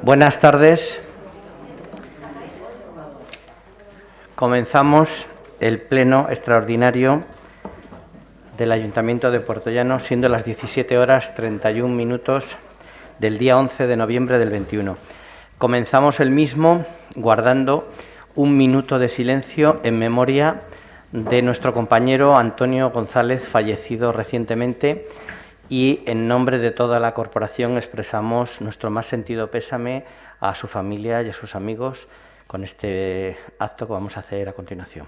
Buenas tardes. Comenzamos el pleno extraordinario del Ayuntamiento de Puertollano, siendo las 17:31 del día 11 de noviembre del 21. Comenzamos el mismo guardando un minuto de silencio en memoria de nuestro compañero Antonio González, fallecido recientemente, y en nombre de toda la corporación expresamos nuestro más sentido pésame a su familia y a sus amigos con este acto que vamos a hacer a continuación.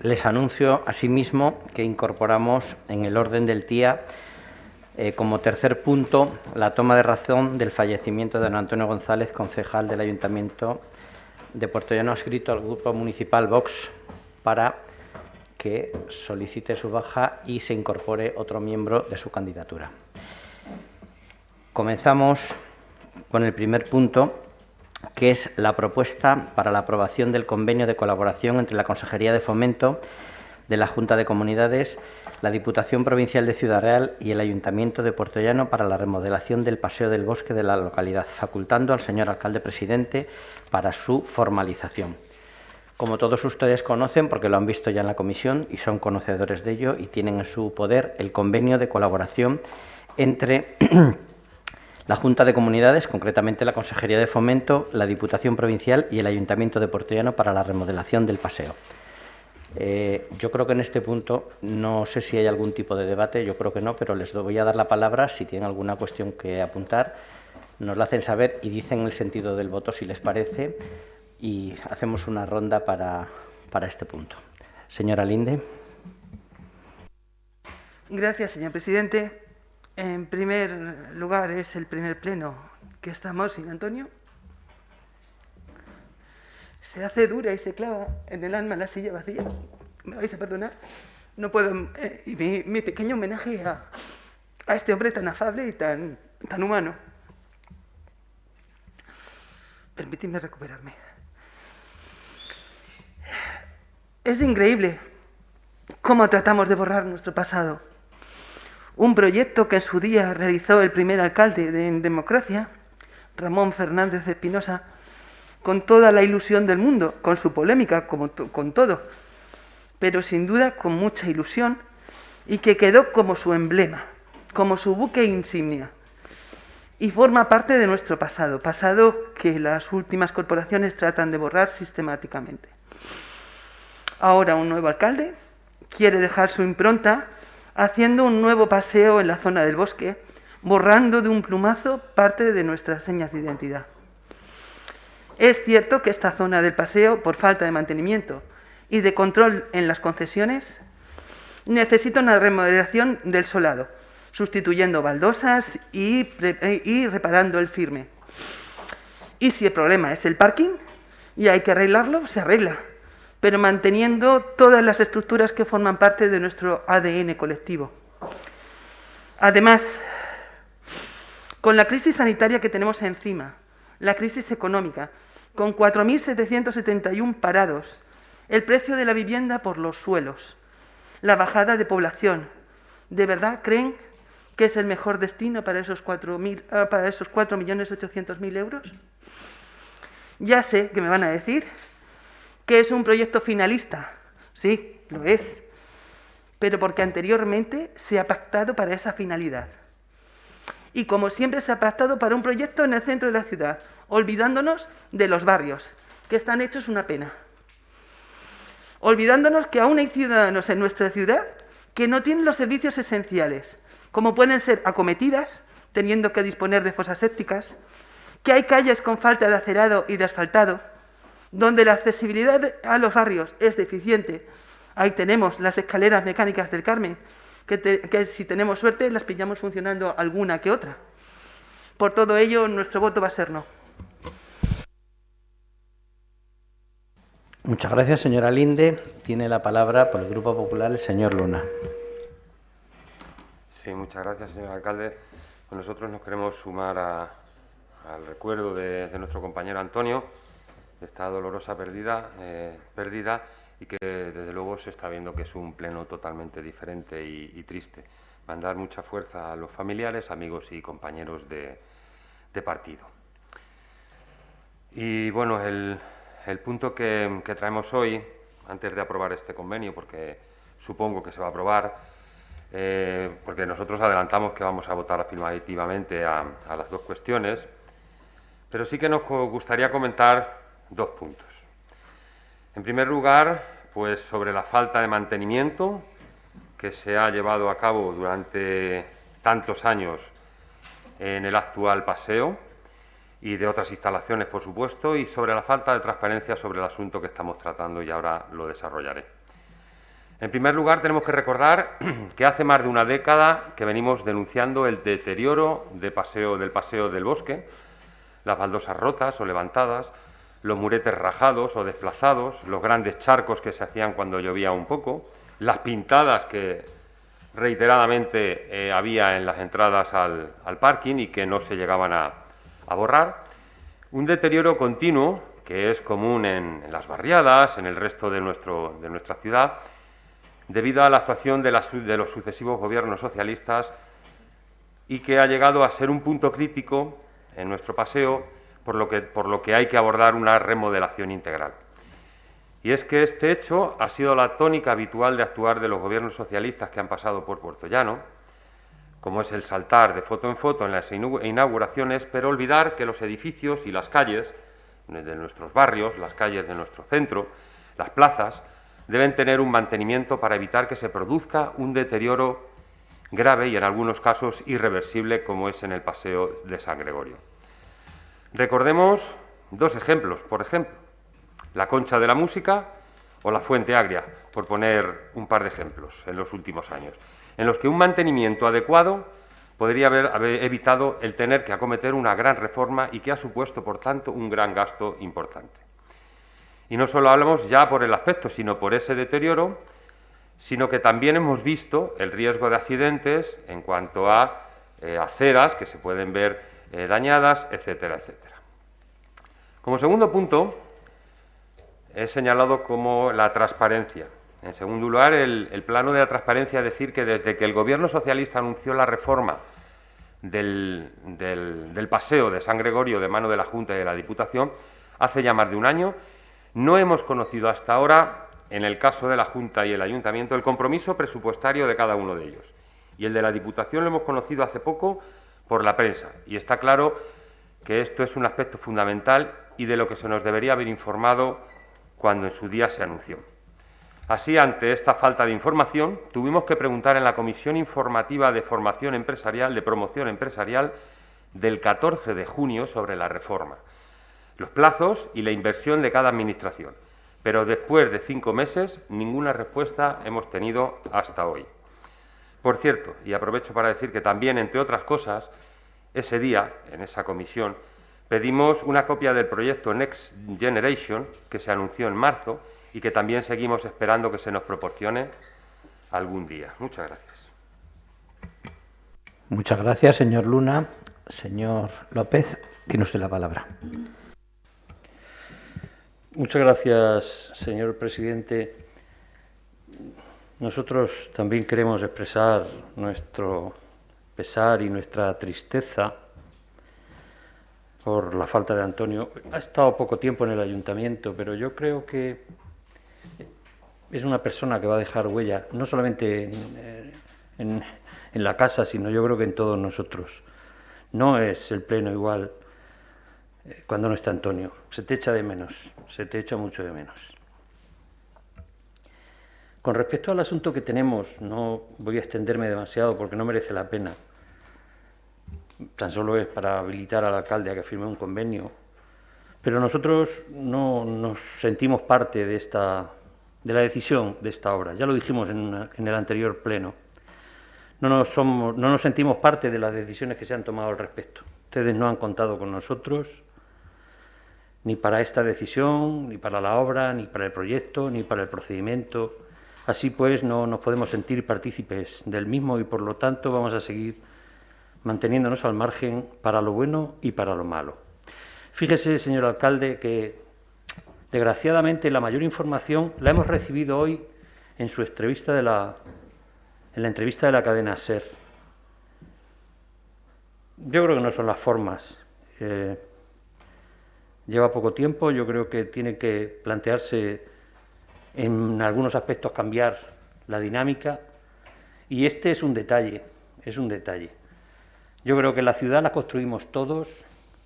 Les anuncio asimismo que incorporamos en el orden del día como tercer punto la toma de razón del fallecimiento de don Antonio González, concejal del Ayuntamiento de Puertollano, adscrito al Grupo Municipal Vox, para que solicite su baja y se incorpore otro miembro de su candidatura. Comenzamos con el primer punto, que es la propuesta para la aprobación del convenio de colaboración entre la Consejería de Fomento de la Junta de Comunidades, la Diputación Provincial de Ciudad Real y el Ayuntamiento de Puertollano para la remodelación del Paseo del Bosque de la localidad, facultando al señor alcalde presidente para su formalización. Como todos ustedes conocen, porque lo han visto ya en la comisión y son conocedores de ello y tienen en su poder el convenio de colaboración entre la Junta de Comunidades, concretamente la Consejería de Fomento, la Diputación Provincial y el Ayuntamiento de Puertollano para la remodelación del paseo. Yo creo que en este punto no sé si hay algún tipo de debate, yo creo que no, pero les voy a dar la palabra. Si tienen alguna cuestión que apuntar, nos la hacen saber y dicen el sentido del voto si les parece, y hacemos una ronda para este punto. Señora Linde. Gracias, señor presidente. En primer lugar, es el primer pleno que estamos sin Antonio. Se hace dura y se clava en el alma la silla vacía. Me vais a perdonar. No puedo. Y mi pequeño homenaje a este hombre tan afable y tan humano. Permitidme recuperarme. Es increíble cómo tratamos de borrar nuestro pasado. Un proyecto que en su día realizó el primer alcalde en democracia, Ramón Fernández Espinosa, con toda la ilusión del mundo, con su polémica, con todo, pero sin duda con mucha ilusión, y que quedó como su emblema, como su buque insignia. Y forma parte de nuestro pasado, pasado que las últimas corporaciones tratan de borrar sistemáticamente. Ahora un nuevo alcalde quiere dejar su impronta haciendo un nuevo paseo en la zona del bosque, borrando de un plumazo parte de nuestras señas de identidad. Es cierto que esta zona del paseo, por falta de mantenimiento y de control en las concesiones, necesita una remodelación del solado, sustituyendo baldosas y reparando el firme. Y si el problema es el parking y hay que arreglarlo, se arregla. pero manteniendo todas las estructuras que forman parte de nuestro ADN colectivo. Además, con la crisis sanitaria que tenemos encima, la crisis económica, con 4.771 parados, el precio de la vivienda por los suelos, la bajada de población, ¿de verdad creen que es el mejor destino para esos 4.800.000 euros? Ya sé que me van a decir que es un proyecto finalista. Sí, lo es, pero porque anteriormente se ha pactado para esa finalidad. Y como siempre se ha pactado para un proyecto en el centro de la ciudad, olvidándonos de los barrios, que están hechos una pena. Olvidándonos que aún hay ciudadanos en nuestra ciudad que no tienen los servicios esenciales, como pueden ser acometidas, teniendo que disponer de fosas sépticas, que hay calles con falta de acerado y de asfaltado, donde la accesibilidad a los barrios es deficiente. Ahí tenemos las escaleras mecánicas del Carmen, que si tenemos suerte las pillamos funcionando alguna que otra. Por todo ello, nuestro voto va a ser no. Muchas gracias, señora Linde. Tiene la palabra por el Grupo Popular el señor Luna. Sí, muchas gracias, señor alcalde. Nosotros nos queremos sumar al recuerdo de nuestro compañero Antonio, de esta dolorosa pérdida, y que desde luego se está viendo que es un pleno totalmente diferente y triste. Mandar mucha fuerza a los familiares, amigos y compañeros de partido. Y bueno, el punto que traemos hoy, antes de aprobar este convenio, porque supongo que se va a aprobar, porque nosotros adelantamos que vamos a votar afirmativamente a las dos cuestiones, pero sí que nos gustaría comentar dos puntos. En primer lugar, pues sobre la falta de mantenimiento que se ha llevado a cabo durante tantos años en el actual paseo y de otras instalaciones, por supuesto, y sobre la falta de transparencia sobre el asunto que estamos tratando, y ahora lo desarrollaré. En primer lugar, tenemos que recordar que hace más de una década que venimos denunciando el deterioro del paseo del Bosque, las baldosas rotas o levantadas, los muretes rajados o desplazados, los grandes charcos que se hacían cuando llovía un poco, las pintadas que reiteradamente había en las entradas al parking y que no se llegaban a borrar. Un deterioro continuo que es común en las barriadas, en el resto de nuestra ciudad, debido a la actuación de los sucesivos gobiernos socialistas, y que ha llegado a ser un punto crítico en nuestro paseo, por lo que hay que abordar una remodelación integral. Y es que este hecho ha sido la tónica habitual de actuar de los gobiernos socialistas que han pasado por Puertollano, como es el saltar de foto en foto en las inauguraciones, pero olvidar que los edificios y las calles de nuestros barrios, las calles de nuestro centro, las plazas, deben tener un mantenimiento para evitar que se produzca un deterioro grave y en algunos casos irreversible, como es en el Paseo de San Gregorio. Recordemos dos ejemplos, por ejemplo, la Concha de la Música o la Fuente Agria, por poner un par de ejemplos en los últimos años, en los que un mantenimiento adecuado podría haber evitado el tener que acometer una gran reforma y que ha supuesto, por tanto, un gran gasto importante. Y no solo hablamos ya por el aspecto, sino por ese deterioro, sino que también hemos visto el riesgo de accidentes en cuanto a aceras que se pueden ver dañadas, etcétera, etcétera. Como segundo punto, he señalado como la transparencia. En segundo lugar, el plano de la transparencia, es decir, que desde que el Gobierno socialista anunció la reforma del paseo de San Gregorio de mano de la Junta y de la Diputación, hace ya más de un año, no hemos conocido hasta ahora, en el caso de la Junta y el Ayuntamiento, el compromiso presupuestario de cada uno de ellos. Y el de la Diputación lo hemos conocido hace poco por la prensa. Y está claro que esto es un aspecto fundamental y de lo que se nos debería haber informado cuando en su día se anunció. Así, ante esta falta de información, tuvimos que preguntar en la Comisión Informativa de Promoción Empresarial del 14 de junio sobre la reforma, los plazos y la inversión de cada administración. Pero después de 5 meses, ninguna respuesta hemos tenido hasta hoy. Por cierto, y aprovecho para decir que también, entre otras cosas, ese día, en esa comisión, pedimos una copia del proyecto Next Generation, que se anunció en marzo, y que también seguimos esperando que se nos proporcione algún día. Muchas gracias. Muchas gracias, señor Luna. Señor López, tiene usted la palabra. Muchas gracias, señor presidente. Nosotros también queremos expresar nuestro pesar y nuestra tristeza por la falta de Antonio. Ha estado poco tiempo en el ayuntamiento, pero yo creo que es una persona que va a dejar huella, no solamente en la casa, sino yo creo que en todos nosotros. No es el pleno igual cuando no está Antonio. Se te echa de menos, se te echa mucho de menos. Con respecto al asunto que tenemos, no voy a extenderme demasiado porque no merece la pena. Tan solo es para habilitar al alcalde a que firme un convenio. Pero nosotros no nos sentimos parte de la decisión de esta obra. Ya lo dijimos en el anterior pleno. No nos sentimos parte de las decisiones que se han tomado al respecto. Ustedes no han contado con nosotros ni para esta decisión, ni para la obra, ni para el proyecto, ni para el procedimiento. Así pues, no nos podemos sentir partícipes del mismo y, por lo tanto, vamos a seguir manteniéndonos al margen para lo bueno y para lo malo. Fíjese, señor alcalde, que desgraciadamente la mayor información la hemos recibido hoy en su entrevista en la entrevista de la cadena SER. Yo creo que no son las formas. Lleva poco tiempo, yo creo que tiene que plantearse en algunos aspectos cambiar la dinámica, y este es un detalle, Yo creo que la ciudad la construimos todos,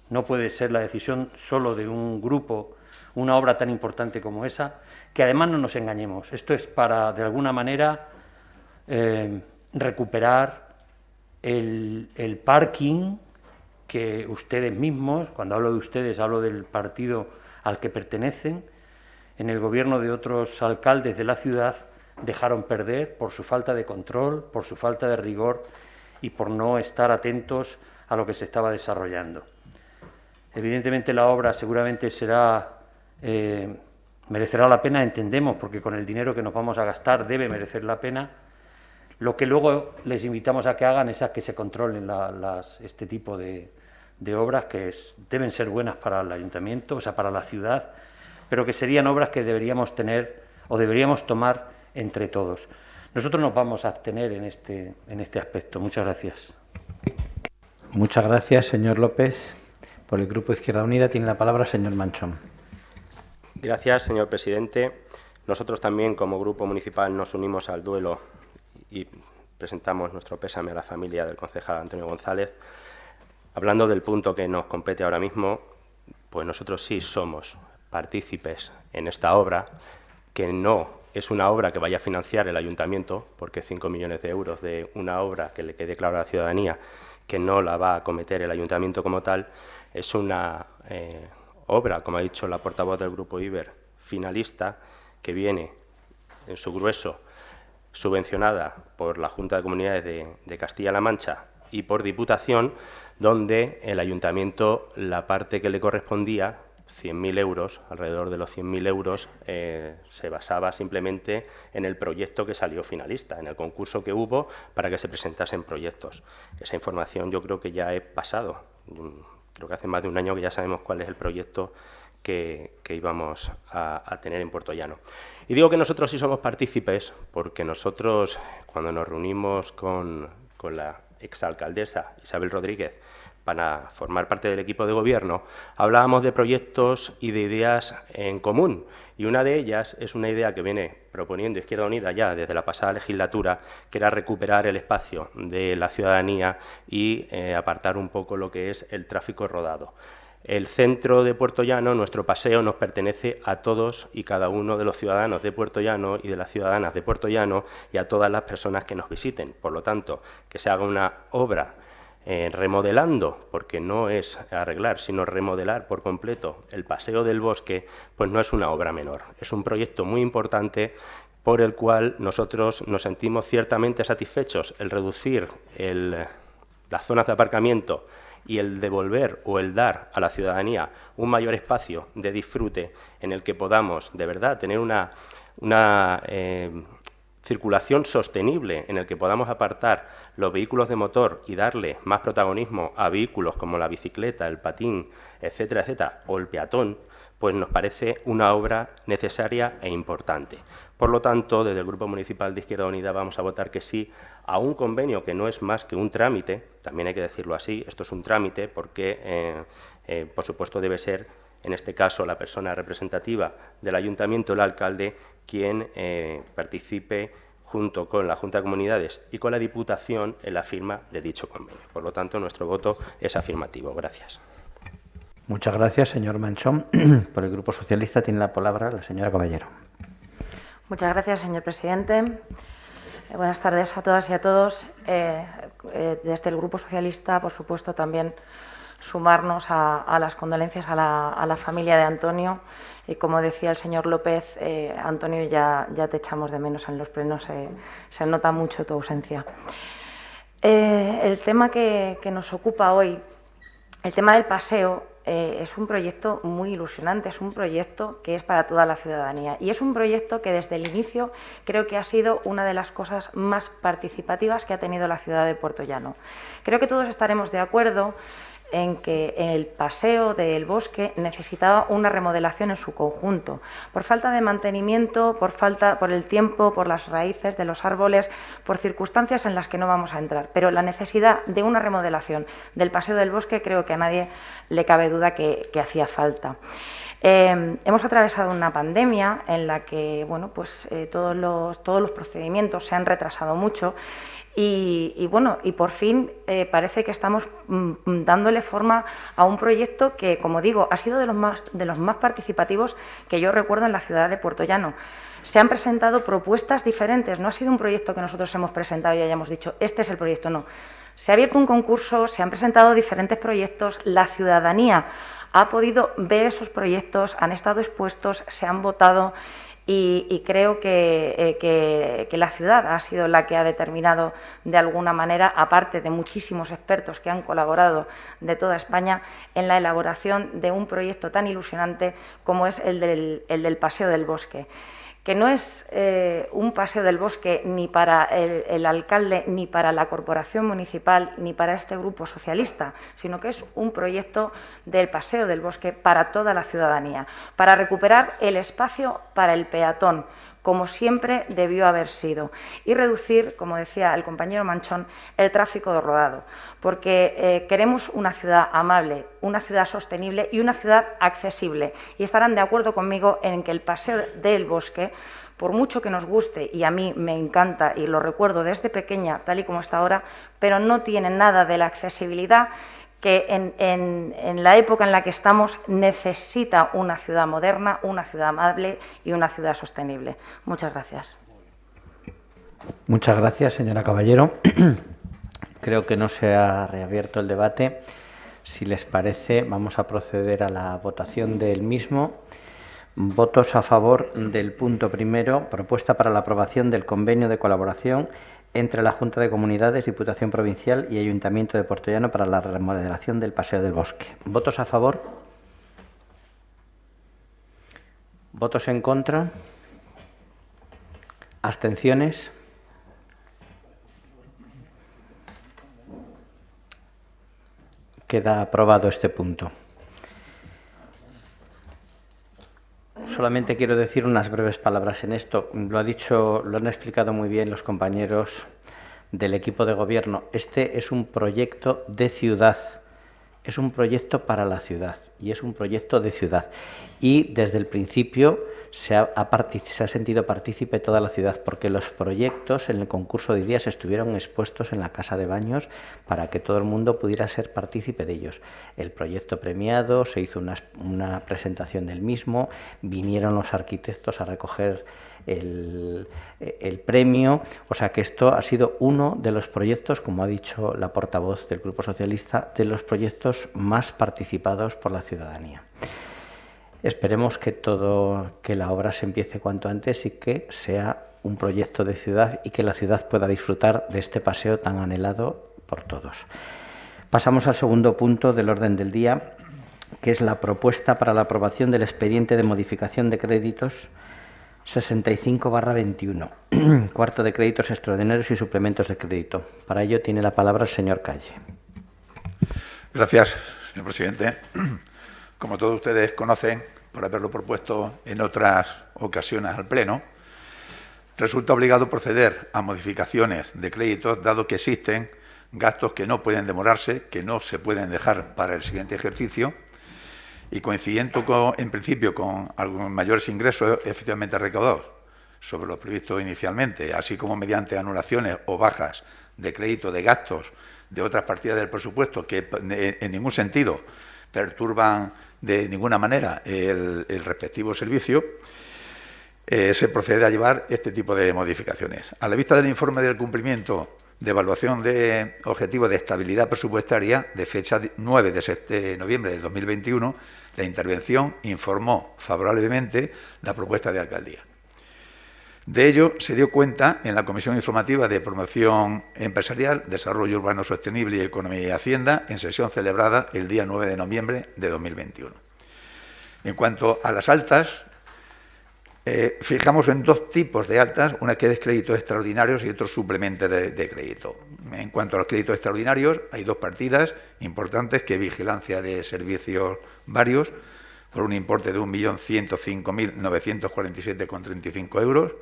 no puede ser la decisión solo de un grupo, una obra tan importante como esa, que además no nos engañemos, esto es para, de alguna manera, recuperar el parking que ustedes mismos, cuando hablo de ustedes, hablo del partido al que pertenecen, en el gobierno de otros alcaldes de la ciudad, dejaron perder por su falta de control, por su falta de rigor y por no estar atentos a lo que se estaba desarrollando. Evidentemente la obra seguramente merecerá la pena, entendemos, porque con el dinero que nos vamos a gastar debe merecer la pena. Lo que luego les invitamos a que hagan es a que se controlen este tipo de obras que deben ser buenas para el ayuntamiento, o sea, para la ciudad, pero que serían obras que deberíamos tener o deberíamos tomar entre todos. Nosotros nos vamos a abstener en este aspecto. Muchas gracias. Muchas gracias, señor López. Por el Grupo Izquierda Unida tiene la palabra el señor Manchón. Gracias, señor presidente. Nosotros también, como Grupo Municipal, nos unimos al duelo y presentamos nuestro pésame a la familia del concejal Antonio González. Hablando del punto que nos compete ahora mismo, pues nosotros sí somos partícipes en esta obra, que no es una obra que vaya a financiar el ayuntamiento, porque 5 millones de euros de una obra que le quede claro a la ciudadanía que no la va a acometer el ayuntamiento como tal, es una obra, como ha dicho la portavoz del Grupo Iber, finalista, que viene en su grueso subvencionada por la Junta de Comunidades de Castilla-La Mancha y por Diputación, donde el ayuntamiento, la parte que le correspondía, 100.000 euros, alrededor de los 100.000 euros, se basaba simplemente en el proyecto que salió finalista, en el concurso que hubo para que se presentasen proyectos. Esa información yo creo que ya es pasado. Creo que hace más de un año que ya sabemos cuál es el proyecto que íbamos a tener en Puertollano. Y digo que nosotros sí somos partícipes porque nosotros, cuando nos reunimos con la exalcaldesa Isabel Rodríguez para formar parte del equipo de gobierno, hablábamos de proyectos y de ideas en común. Y una de ellas es una idea que viene proponiendo Izquierda Unida ya desde la pasada legislatura, que era recuperar el espacio de la ciudadanía y apartar un poco lo que es el tráfico rodado. El centro de Puertollano, nuestro paseo, nos pertenece a todos y cada uno de los ciudadanos de Puertollano y de las ciudadanas de Puertollano y a todas las personas que nos visiten. Por lo tanto, que se haga una obra remodelando, porque no es arreglar, sino remodelar por completo el Paseo del Bosque, pues no es una obra menor. Es un proyecto muy importante por el cual nosotros nos sentimos ciertamente satisfechos. El reducir las zonas de aparcamiento y el devolver o el dar a la ciudadanía un mayor espacio de disfrute en el que podamos de verdad tener una circulación sostenible, en el que podamos apartar los vehículos de motor y darle más protagonismo a vehículos como la bicicleta, el patín, etcétera, etcétera, o el peatón, pues nos parece una obra necesaria e importante. Por lo tanto, desde el Grupo Municipal de Izquierda Unida vamos a votar que sí a un convenio que no es más que un trámite, también hay que decirlo así, esto es un trámite porque, por supuesto, debe ser, en este caso, la persona representativa del Ayuntamiento, el alcalde, quien participe junto con la Junta de Comunidades y con la Diputación en la firma de dicho convenio. Por lo tanto, nuestro voto es afirmativo. Gracias. Muchas gracias, señor Manchón. Por el Grupo Socialista tiene la palabra la señora Caballero. Muchas gracias, señor presidente. Buenas tardes a todas y a todos. Desde el Grupo Socialista, por supuesto, también sumarnos a las condolencias a la familia de Antonio. Y como decía el señor López, Antonio, ya te echamos de menos en los plenos, se nota mucho tu ausencia. El tema que nos ocupa hoy, el tema del paseo, es un proyecto muy ilusionante, es un proyecto que es para toda la ciudadanía y es un proyecto que desde el inicio creo que ha sido una de las cosas más participativas que ha tenido la ciudad de Puertollano. Creo que todos estaremos de acuerdo en que el paseo del bosque necesitaba una remodelación en su conjunto, por falta de mantenimiento, por el tiempo, por las raíces de los árboles, por circunstancias en las que no vamos a entrar. Pero la necesidad de una remodelación del paseo del bosque creo que a nadie le cabe duda que hacía falta. Hemos atravesado una pandemia en la que todos los procedimientos se han retrasado mucho. Y por fin parece que estamos dándole forma a un proyecto que, como digo, ha sido de los más participativos que yo recuerdo en la ciudad de Puertollano. Se han presentado propuestas diferentes, no ha sido un proyecto que nosotros hemos presentado y hayamos dicho, este es el proyecto, no. Se ha abierto un concurso, se han presentado diferentes proyectos, la ciudadanía ha podido ver esos proyectos, han estado expuestos, se han votado. Y creo que la ciudad ha sido la que ha determinado de alguna manera, aparte de muchísimos expertos que han colaborado de toda España, en la elaboración de un proyecto tan ilusionante como es el del Paseo del Bosque, que no es un paseo del bosque ni para el alcalde, ni para la corporación municipal, ni para este grupo socialista, sino que es un proyecto del paseo del bosque para toda la ciudadanía, para recuperar el espacio para el peatón, como siempre debió haber sido, y reducir, como decía el compañero Manchón, el tráfico rodado, porque queremos una ciudad amable, una ciudad sostenible y una ciudad accesible. Y estarán de acuerdo conmigo en que el paseo del bosque, por mucho que nos guste, y a mí me encanta y lo recuerdo desde pequeña, tal y como está ahora, pero no tiene nada de la accesibilidad que en la época en la que estamos necesita una ciudad moderna, una ciudad amable y una ciudad sostenible. Muchas gracias. Muchas gracias, señora Caballero. Creo que no se ha reabierto el debate. Si les parece, vamos a proceder a la votación del mismo. Votos a favor del punto primero, propuesta para la aprobación del convenio de colaboración entre la Junta de Comunidades, Diputación Provincial y Ayuntamiento de Puertollano para la remodelación del Paseo del Bosque. ¿Votos a favor? ¿Votos en contra? ¿Abstenciones? Queda aprobado este punto. Solamente quiero decir unas breves palabras en esto. Lo han explicado muy bien los compañeros del equipo de gobierno. Este es un proyecto de ciudad, es un proyecto para la ciudad y es un proyecto de ciudad. Y desde el principio se ha sentido partícipe toda la ciudad, porque los proyectos en el concurso de ideas estuvieron expuestos en la Casa de Baños para que todo el mundo pudiera ser partícipe de ellos. El proyecto premiado, se hizo una presentación del mismo, vinieron los arquitectos a recoger el premio, o sea que esto ha sido uno de los proyectos, como ha dicho la portavoz del Grupo Socialista, de los proyectos más participados por la ciudadanía. Esperemos que la obra se empiece cuanto antes y que sea un proyecto de ciudad y que la ciudad pueda disfrutar de este paseo tan anhelado por todos. Pasamos al segundo punto del orden del día, que es la propuesta para la aprobación del expediente de modificación de créditos 65/21, cuarto de créditos extraordinarios y suplementos de crédito. Para ello tiene la palabra el señor Calle. Gracias, señor presidente. Como todos ustedes conocen, por haberlo propuesto en otras ocasiones al Pleno, resulta obligado proceder a modificaciones de créditos, dado que existen gastos que no pueden demorarse, que no se pueden dejar para el siguiente ejercicio, y coincidiendo en principio con algunos mayores ingresos efectivamente recaudados sobre lo previsto inicialmente, así como mediante anulaciones o bajas de crédito de gastos de otras partidas del presupuesto que en ningún sentido perturban de ninguna manera el respectivo servicio, se procede a llevar este tipo de modificaciones. A la vista del informe del cumplimiento de evaluación de objetivos de estabilidad presupuestaria de fecha 9 de noviembre de 2021, la intervención informó favorablemente la propuesta de alcaldía. De ello se dio cuenta en la Comisión Informativa de Promoción Empresarial, Desarrollo Urbano Sostenible y Economía y Hacienda, en sesión celebrada el día 9 de noviembre de 2021. En cuanto a las altas, fijamos en dos tipos de altas, una que es créditos extraordinarios y otro suplemento de crédito. En cuanto a los créditos extraordinarios, hay dos partidas importantes, que vigilancia de servicios varios, por un importe de 1.105.947,35 euros,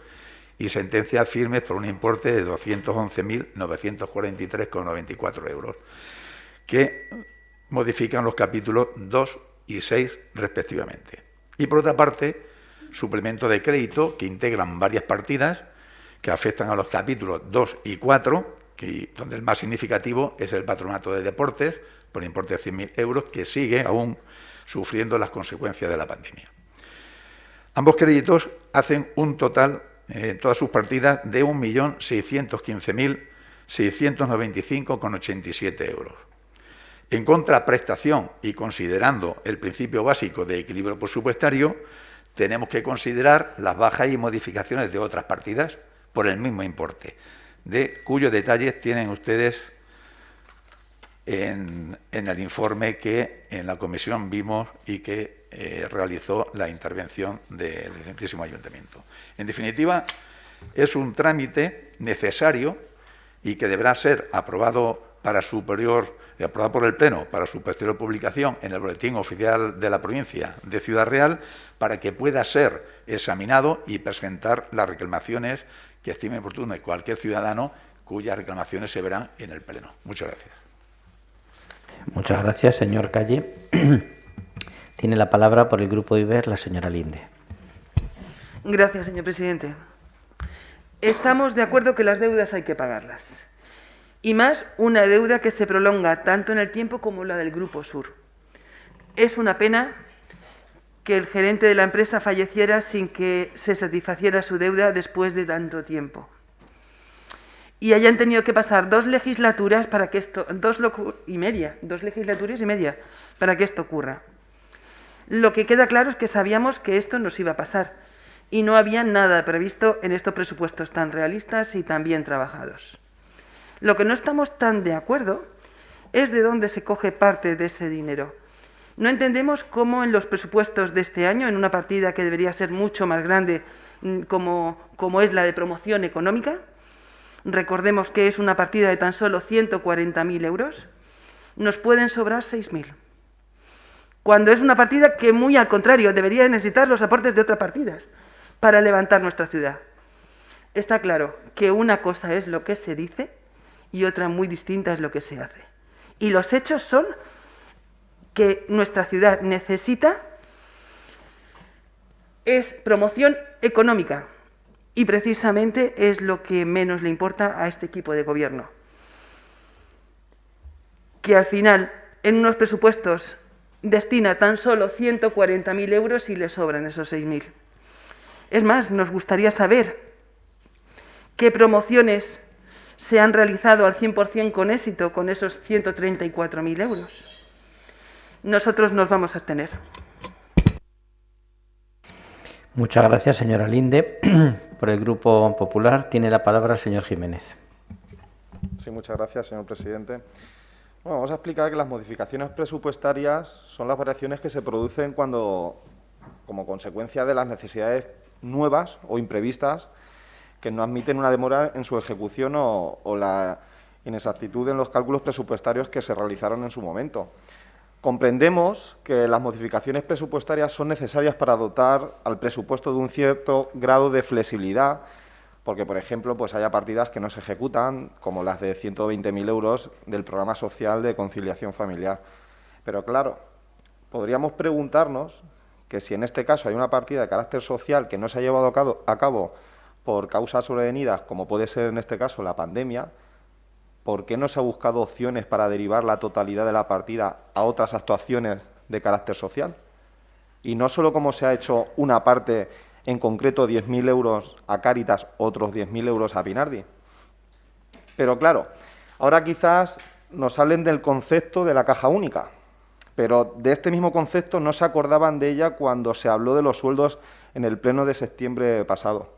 y sentencias firmes por un importe de 211.943,94 euros, que modifican los capítulos 2 y 6 respectivamente. Y por otra parte, suplemento de crédito que integran varias partidas que afectan a los capítulos 2 y 4, donde el más significativo es el Patronato de Deportes, por importe de 100.000 euros, que sigue aún sufriendo las consecuencias de la pandemia. Ambos créditos hacen un total, en todas sus partidas, de 1.615.695,87 euros. En contraprestación y considerando el principio básico de equilibrio presupuestario, tenemos que considerar las bajas y modificaciones de otras partidas por el mismo importe, de cuyos detalles tienen ustedes en el informe que en la comisión vimos y que realizó la intervención del excelentísimo ayuntamiento. En definitiva, es un trámite necesario y que deberá ser aprobado por el Pleno para su posterior publicación en el Boletín Oficial de la Provincia de Ciudad Real, para que pueda ser examinado y presentar las reclamaciones que estime oportuno cualquier ciudadano cuyas reclamaciones se verán en el Pleno. Muchas gracias. Muchas gracias, señor Calle. Tiene la palabra por el Grupo IBER la señora Linde. Gracias, señor presidente. Estamos de acuerdo que las deudas hay que pagarlas. Y más una deuda que se prolonga tanto en el tiempo como la del Grupo Sur. Es una pena que el gerente de la empresa falleciera sin que se satisfaciera su deuda después de tanto tiempo. Y hayan tenido que pasar dos legislaturas y media para que esto ocurra. Lo que queda claro es que sabíamos que esto nos iba a pasar y no había nada previsto en estos presupuestos tan realistas y tan bien trabajados. Lo que no estamos tan de acuerdo es de dónde se coge parte de ese dinero. No entendemos cómo en los presupuestos de este año, en una partida que debería ser mucho más grande como es la de promoción económica, recordemos que es una partida de tan solo 140.000 euros, nos pueden sobrar 6.000. Cuando es una partida que, muy al contrario, debería necesitar los aportes de otras partidas para levantar nuestra ciudad. Está claro que una cosa es lo que se dice y otra muy distinta es lo que se hace. Y los hechos son que nuestra ciudad necesita es promoción económica y precisamente es lo que menos le importa a este equipo de gobierno. Que al final, en unos presupuestos, destina tan solo 140.000 euros y le sobran esos 6.000. Es más, nos gustaría saber qué promociones se han realizado al 100% con éxito con esos 134.000 euros. Nosotros nos vamos a abstener. Muchas gracias, señora Linde. Por el Grupo Popular tiene la palabra el señor Jiménez. Sí, muchas gracias, señor presidente. Bueno, vamos a explicar que las modificaciones presupuestarias son las variaciones que se producen cuando, como consecuencia de las necesidades nuevas o imprevistas que no admiten una demora en su ejecución o la inexactitud en los cálculos presupuestarios que se realizaron en su momento. Comprendemos que las modificaciones presupuestarias son necesarias para dotar al presupuesto de un cierto grado de flexibilidad, porque, por ejemplo, pues haya partidas que no se ejecutan, como las de 120.000 euros del Programa Social de Conciliación Familiar. Pero, claro, podríamos preguntarnos que si en este caso hay una partida de carácter social que no se ha llevado a cabo por causas sobrevenidas, como puede ser en este caso la pandemia, ¿por qué no se ha buscado opciones para derivar la totalidad de la partida a otras actuaciones de carácter social? Y no solo como se ha hecho una parte, en concreto 10.000 euros a Cáritas, otros 10.000 euros a Pinardi. Pero claro, ahora quizás nos hablen del concepto de la caja única, pero de este mismo concepto no se acordaban de ella cuando se habló de los sueldos en el pleno de septiembre pasado.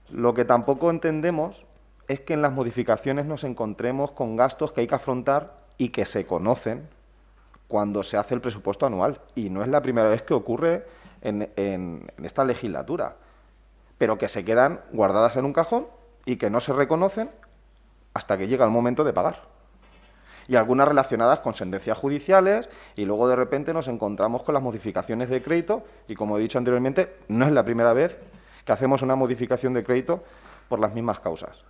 Lo que tampoco entendemos es que en las modificaciones nos encontremos con gastos que hay que afrontar y que se conocen cuando se hace el presupuesto anual. Y no es la primera vez que ocurre en esta legislatura, pero que se quedan guardadas en un cajón y que no se reconocen hasta que llega el momento de pagar. Y algunas relacionadas con sentencias judiciales, y luego de repente nos encontramos con las modificaciones de crédito, y como he dicho anteriormente, no es la primera vez que hacemos una modificación de crédito por las mismas causas.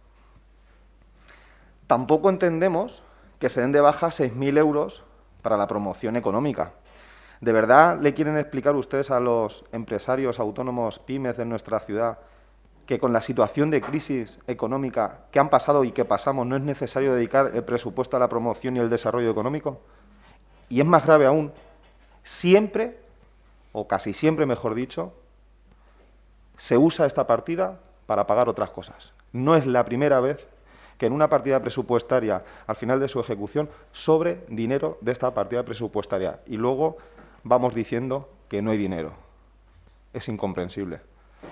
Tampoco entendemos que se den de baja 6.000 euros para la promoción económica. ¿De verdad le quieren explicar ustedes a los empresarios autónomos pymes de nuestra ciudad que con la situación de crisis económica que han pasado y que pasamos no es necesario dedicar el presupuesto a la promoción y el desarrollo económico? Y es más grave aún, siempre, o casi siempre mejor dicho, se usa esta partida para pagar otras cosas. No es la primera vez que en una partida presupuestaria, al final de su ejecución, sobre dinero de esta partida presupuestaria. Y luego vamos diciendo que no hay dinero. Es incomprensible.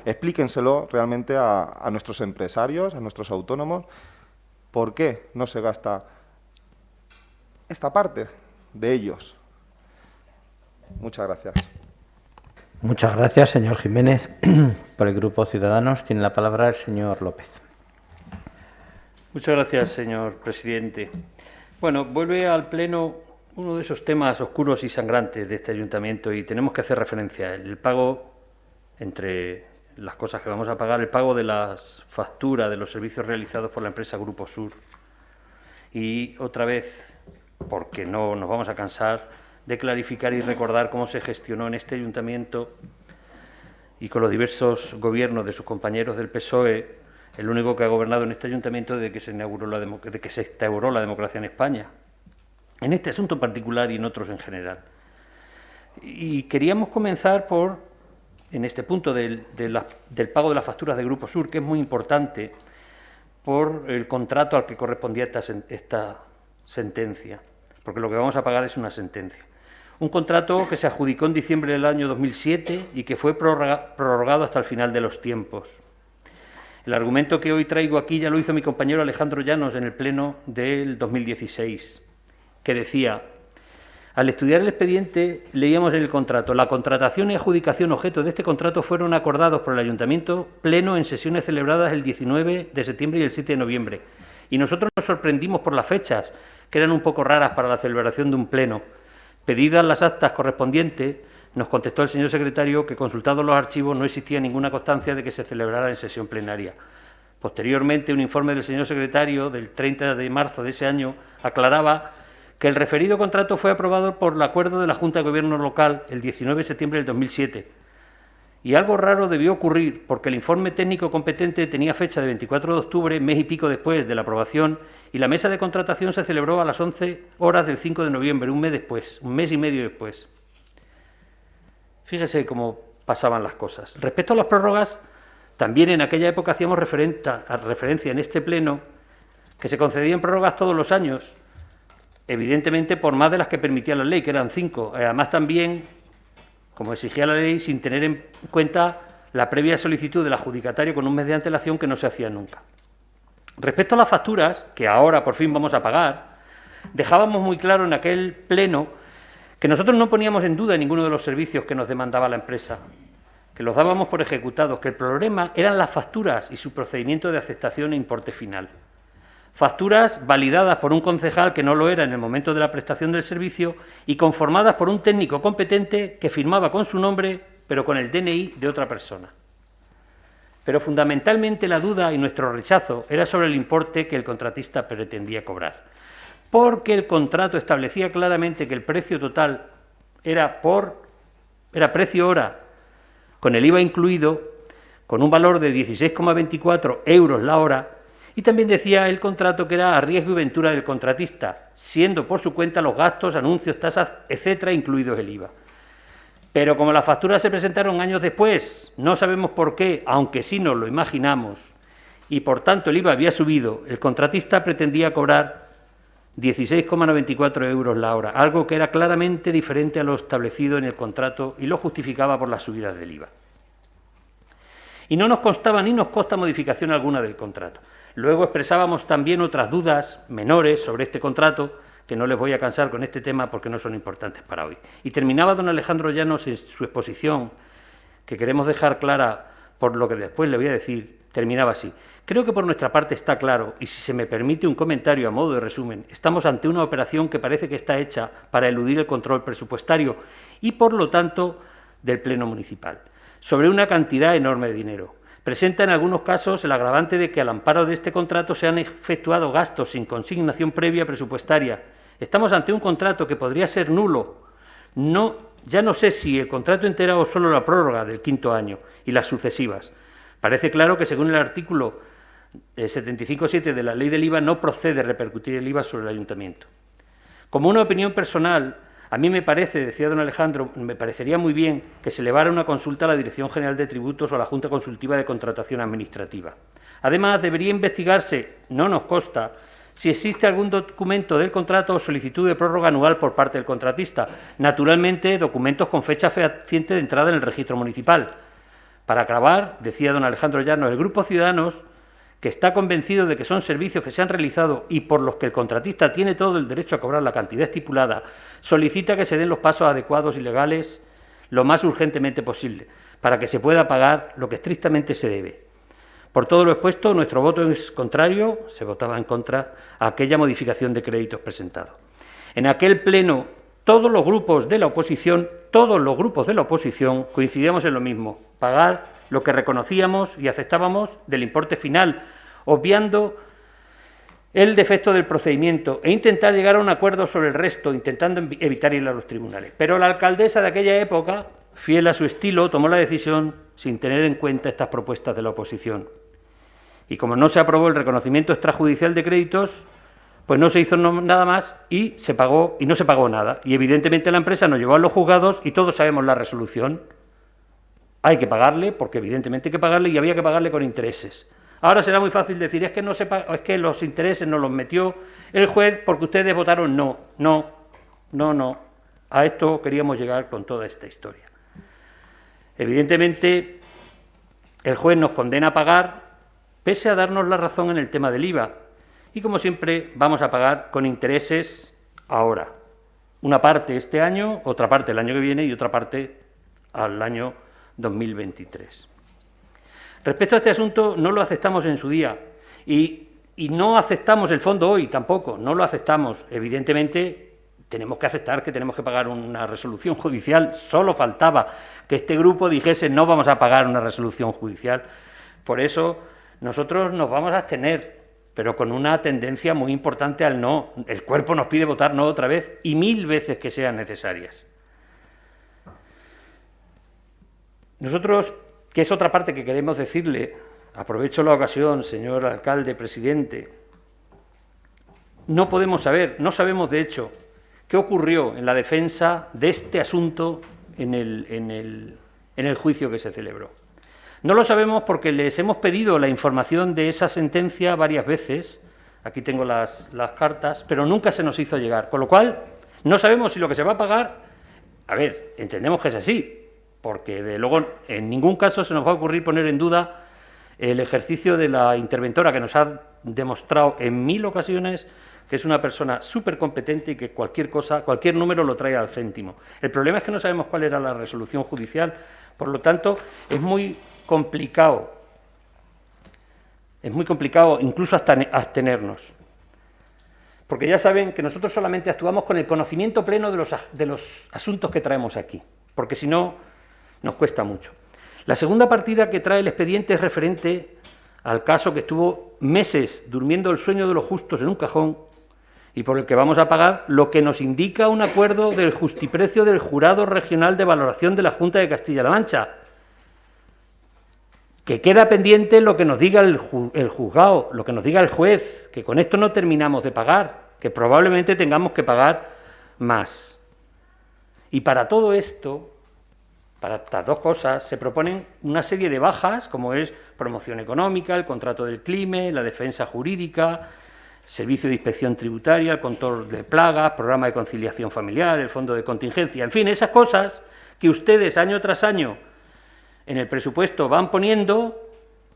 Explíquenselo realmente a nuestros empresarios, a nuestros autónomos, por qué no se gasta esta parte de ellos. Muchas gracias. Muchas gracias, señor Jiménez. Por el Grupo Ciudadanos tiene la palabra el señor López. Muchas gracias, señor presidente. Bueno, vuelve al Pleno uno de esos temas oscuros y sangrantes de este ayuntamiento y tenemos que hacer referencia a él. El pago, entre las cosas que vamos a pagar, el pago de las facturas de los servicios realizados por la empresa Grupo Sur. Y otra vez, porque no nos vamos a cansar de clarificar y recordar cómo se gestionó en este ayuntamiento y con los diversos gobiernos de sus compañeros del PSOE, el único que ha gobernado en este ayuntamiento desde que se instauró la democracia en España, en este asunto en particular y en otros en general. Y queríamos comenzar por, en este punto del pago de las facturas de Grupo Sur, que es muy importante, por el contrato al que correspondía esta sentencia, porque lo que vamos a pagar es una sentencia. Un contrato que se adjudicó en diciembre del año 2007 y que fue prorrogado hasta el final de los tiempos. El argumento que hoy traigo aquí ya lo hizo mi compañero Alejandro Llanos en el Pleno del 2016, que decía: al estudiar el expediente leíamos en el contrato: la contratación y adjudicación objeto de este contrato fueron acordados por el Ayuntamiento Pleno en sesiones celebradas el 19 de septiembre y el 7 de noviembre. Y nosotros nos sorprendimos por las fechas, que eran un poco raras para la celebración de un Pleno. Pedidas las actas correspondientes, nos contestó el señor secretario que, consultados los archivos, no existía ninguna constancia de que se celebrara en sesión plenaria. Posteriormente, un informe del señor secretario del 30 de marzo de ese año aclaraba que el referido contrato fue aprobado por el acuerdo de la Junta de Gobierno local el 19 de septiembre del 2007. Y algo raro debió ocurrir, porque el informe técnico competente tenía fecha de 24 de octubre, mes y pico después de la aprobación, y la mesa de contratación se celebró a las 11 horas del 5 de noviembre, un mes y medio después. Fíjese cómo pasaban las cosas. Respecto a las prórrogas, también en aquella época hacíamos referencia en este Pleno que se concedían prórrogas todos los años, evidentemente por más de las que permitía la ley, que eran 5. Además también, como exigía la ley, sin tener en cuenta la previa solicitud del adjudicatario con un mes de antelación, que no se hacía nunca. Respecto a las facturas, que ahora por fin vamos a pagar, dejábamos muy claro en aquel pleno que nosotros no poníamos en duda ninguno de los servicios que nos demandaba la empresa, que los dábamos por ejecutados, que el problema eran las facturas y su procedimiento de aceptación e importe final. Facturas validadas por un concejal que no lo era en el momento de la prestación del servicio y conformadas por un técnico competente que firmaba con su nombre, pero con el DNI de otra persona. Pero fundamentalmente la duda y nuestro rechazo era sobre el importe que el contratista pretendía cobrar, porque el contrato establecía claramente que el precio total era precio hora, con el IVA incluido, con un valor de 16,24 euros la hora, y también decía el contrato que era a riesgo y ventura del contratista, siendo por su cuenta los gastos, anuncios, tasas, etcétera, incluidos el IVA. Pero como las facturas se presentaron años después, no sabemos por qué, aunque sí nos lo imaginamos, y por tanto el IVA había subido, el contratista pretendía cobrar 16,94 euros la hora, algo que era claramente diferente a lo establecido en el contrato y lo justificaba por las subidas del IVA. Y no nos constaba ni nos consta modificación alguna del contrato. Luego expresábamos también otras dudas menores sobre este contrato, que no les voy a cansar con este tema porque no son importantes para hoy. Y terminaba don Alejandro Llanos en su exposición, que queremos dejar clara por lo que después le voy a decir, terminaba así. Creo que por nuestra parte está claro, y si se me permite un comentario a modo de resumen, estamos ante una operación que parece que está hecha para eludir el control presupuestario y, por lo tanto, del Pleno Municipal, sobre una cantidad enorme de dinero. Presenta en algunos casos el agravante de que al amparo de este contrato se han efectuado gastos sin consignación previa presupuestaria. Estamos ante un contrato que podría ser nulo. Ya no sé si el contrato entero o solo la prórroga del 5º año y las sucesivas. Parece claro que según el artículo 75.7 de la Ley del IVA no procede repercutir el IVA sobre el ayuntamiento. Como una opinión personal, a mí me parece, decía don Alejandro, me parecería muy bien que se elevara una consulta a la Dirección General de Tributos o a la Junta Consultiva de Contratación Administrativa. Además, debería investigarse, no nos consta, si existe algún documento del contrato o solicitud de prórroga anual por parte del contratista. Naturalmente, documentos con fecha fehaciente de entrada en el registro municipal. Para acabar, decía don Alejandro Llanos, el Grupo Ciudadanos, que está convencido de que son servicios que se han realizado y por los que el contratista tiene todo el derecho a cobrar la cantidad estipulada, solicita que se den los pasos adecuados y legales lo más urgentemente posible, para que se pueda pagar lo que estrictamente se debe. Por todo lo expuesto, nuestro voto es contrario, se votaba en contra, a aquella modificación de créditos presentado. En aquel pleno, todos los grupos de la oposición coincidíamos en lo mismo, pagar lo que reconocíamos y aceptábamos del importe final, obviando el defecto del procedimiento e intentar llegar a un acuerdo sobre el resto, intentando evitar ir a los tribunales. Pero la alcaldesa de aquella época, fiel a su estilo, tomó la decisión sin tener en cuenta estas propuestas de la oposición. Y como no se aprobó el reconocimiento extrajudicial de créditos, pues no se hizo nada más y se pagó y no se pagó nada. Y evidentemente la empresa nos llevó a los juzgados y todos sabemos la resolución. Hay que pagarle, porque evidentemente hay que pagarle y había que pagarle con intereses. Ahora será muy fácil decir, es que los intereses nos los metió el juez porque ustedes votaron no. A esto queríamos llegar con toda esta historia. Evidentemente, el juez nos condena a pagar, pese a darnos la razón en el tema del IVA. Y como siempre, vamos a pagar con intereses ahora. Una parte este año, otra parte el año que viene y otra parte al año 2023. Respecto a este asunto, no lo aceptamos en su día y no aceptamos el fondo hoy tampoco, no lo aceptamos. Evidentemente, tenemos que aceptar que tenemos que pagar una resolución judicial. Solo faltaba que este grupo dijese no vamos a pagar una resolución judicial. Por eso, nosotros nos vamos a abstener, pero con una tendencia muy importante al no. El cuerpo nos pide votar no otra vez y 1000 veces que sean necesarias. Nosotros, que es otra parte que queremos decirle, aprovecho la ocasión, señor alcalde, presidente, no podemos saber, no sabemos de hecho qué ocurrió en la defensa de este asunto en el juicio que se celebró. No lo sabemos porque les hemos pedido la información de esa sentencia varias veces, aquí tengo las cartas, pero nunca se nos hizo llegar, con lo cual no sabemos si lo que se va a pagar, a ver, entendemos que es así, porque de luego en ningún caso se nos va a ocurrir poner en duda el ejercicio de la interventora que nos ha demostrado en 1000 ocasiones que es una persona súper competente y que cualquier cosa, cualquier número lo trae al céntimo. El problema es que no sabemos cuál era la resolución judicial, por lo tanto, es muy complicado incluso hasta abstenernos. Porque ya saben que nosotros solamente actuamos con el conocimiento pleno de los asuntos que traemos aquí, porque si no, nos cuesta mucho. La segunda partida que trae el expediente es referente al caso que estuvo meses durmiendo el sueño de los justos en un cajón y por el que vamos a pagar lo que nos indica un acuerdo del justiprecio del Jurado Regional de Valoración de la Junta de Castilla-La Mancha, que queda pendiente lo que nos diga el juzgado, lo que nos diga el juez, que con esto no terminamos de pagar, que probablemente tengamos que pagar más. Y para todo esto, para estas dos cosas, se proponen una serie de bajas, como es promoción económica, el contrato del CLIME, la defensa jurídica, servicio de inspección tributaria, el control de plagas, programa de conciliación familiar, el fondo de contingencia, en fin, esas cosas que ustedes año tras año en el presupuesto van poniendo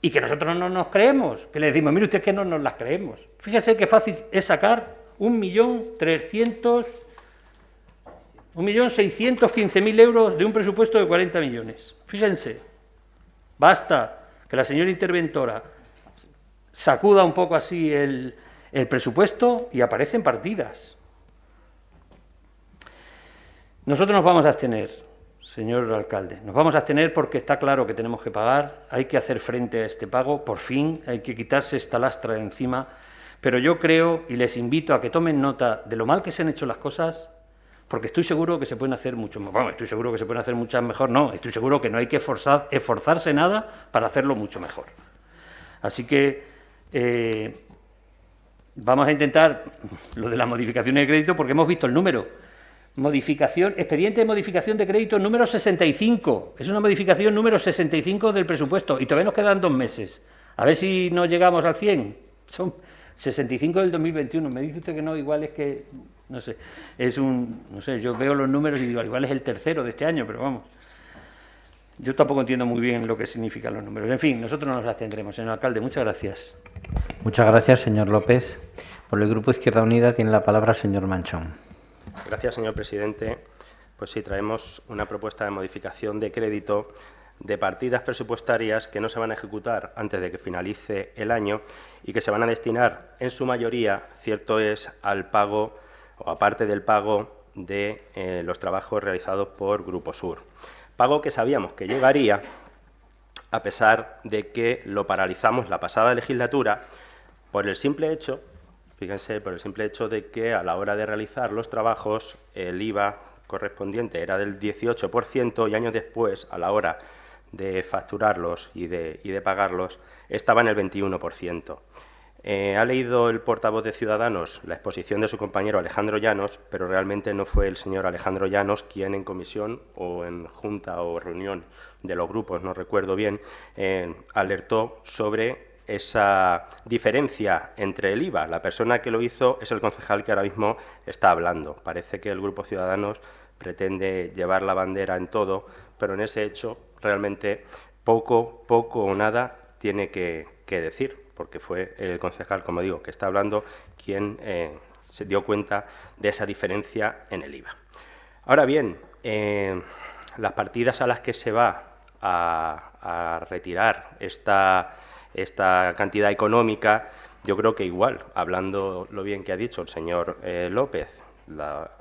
y que nosotros no nos creemos, que le decimos, mire usted que no nos las creemos. Fíjese qué fácil es sacar 1.615.000 euros de un presupuesto de 40 millones. Fíjense, basta que la señora interventora sacuda un poco así el presupuesto y aparecen partidas. Nosotros nos vamos a abstener. Señor alcalde, nos vamos a abstener porque está claro que tenemos que pagar, hay que hacer frente a este pago, por fin, hay que quitarse esta lastra de encima, pero yo creo y les invito a que tomen nota de lo mal que se han hecho las cosas, porque estoy seguro que se pueden hacer mucho mejor. Bueno, estoy seguro que se pueden hacer muchas mejor, no, estoy seguro que no hay que esforzarse nada para hacerlo mucho mejor. Así que vamos a intentar lo de la modificación de crédito porque hemos visto el número. Expediente de modificación de crédito número 65. Es una modificación número 65 del presupuesto y todavía nos quedan 2 meses. A ver si no llegamos al 100. Son 65 del 2021. Me dice usted que no, igual es que, no sé, yo veo los números y digo, igual es el tercero de este año, pero vamos. Yo tampoco entiendo muy bien lo que significan los números. En fin, nosotros no nos abstendremos. Señor alcalde, muchas gracias. Muchas gracias, señor López. Por el Grupo Izquierda Unida tiene la palabra el señor Manchón. Gracias, señor presidente. Pues sí, traemos una propuesta de modificación de crédito de partidas presupuestarias que no se van a ejecutar antes de que finalice el año y que se van a destinar, en su mayoría, cierto es, al pago o aparte del pago de los trabajos realizados por Grupo Sur. Pago que sabíamos que llegaría, a pesar de que lo paralizamos la pasada legislatura por el simple hecho, fíjense, por el simple hecho de que a la hora de realizar los trabajos el IVA correspondiente era del 18% y años después, a la hora de facturarlos y de pagarlos, estaba en el 21%. Ha leído el portavoz de Ciudadanos la exposición de su compañero Alejandro Llanos, pero realmente no fue el señor Alejandro Llanos quien en comisión o en junta o reunión de los grupos, no recuerdo bien, alertó sobre esa diferencia entre el IVA. La persona que lo hizo es el concejal que ahora mismo está hablando. Parece que el Grupo Ciudadanos pretende llevar la bandera en todo, pero en ese hecho realmente poco o nada tiene que decir, porque fue el concejal, como digo, que está hablando, quien se dio cuenta de esa diferencia en el IVA. Ahora bien, las partidas a las que se va a retirar esta cantidad económica, yo creo que igual, hablando lo bien que ha dicho el señor López,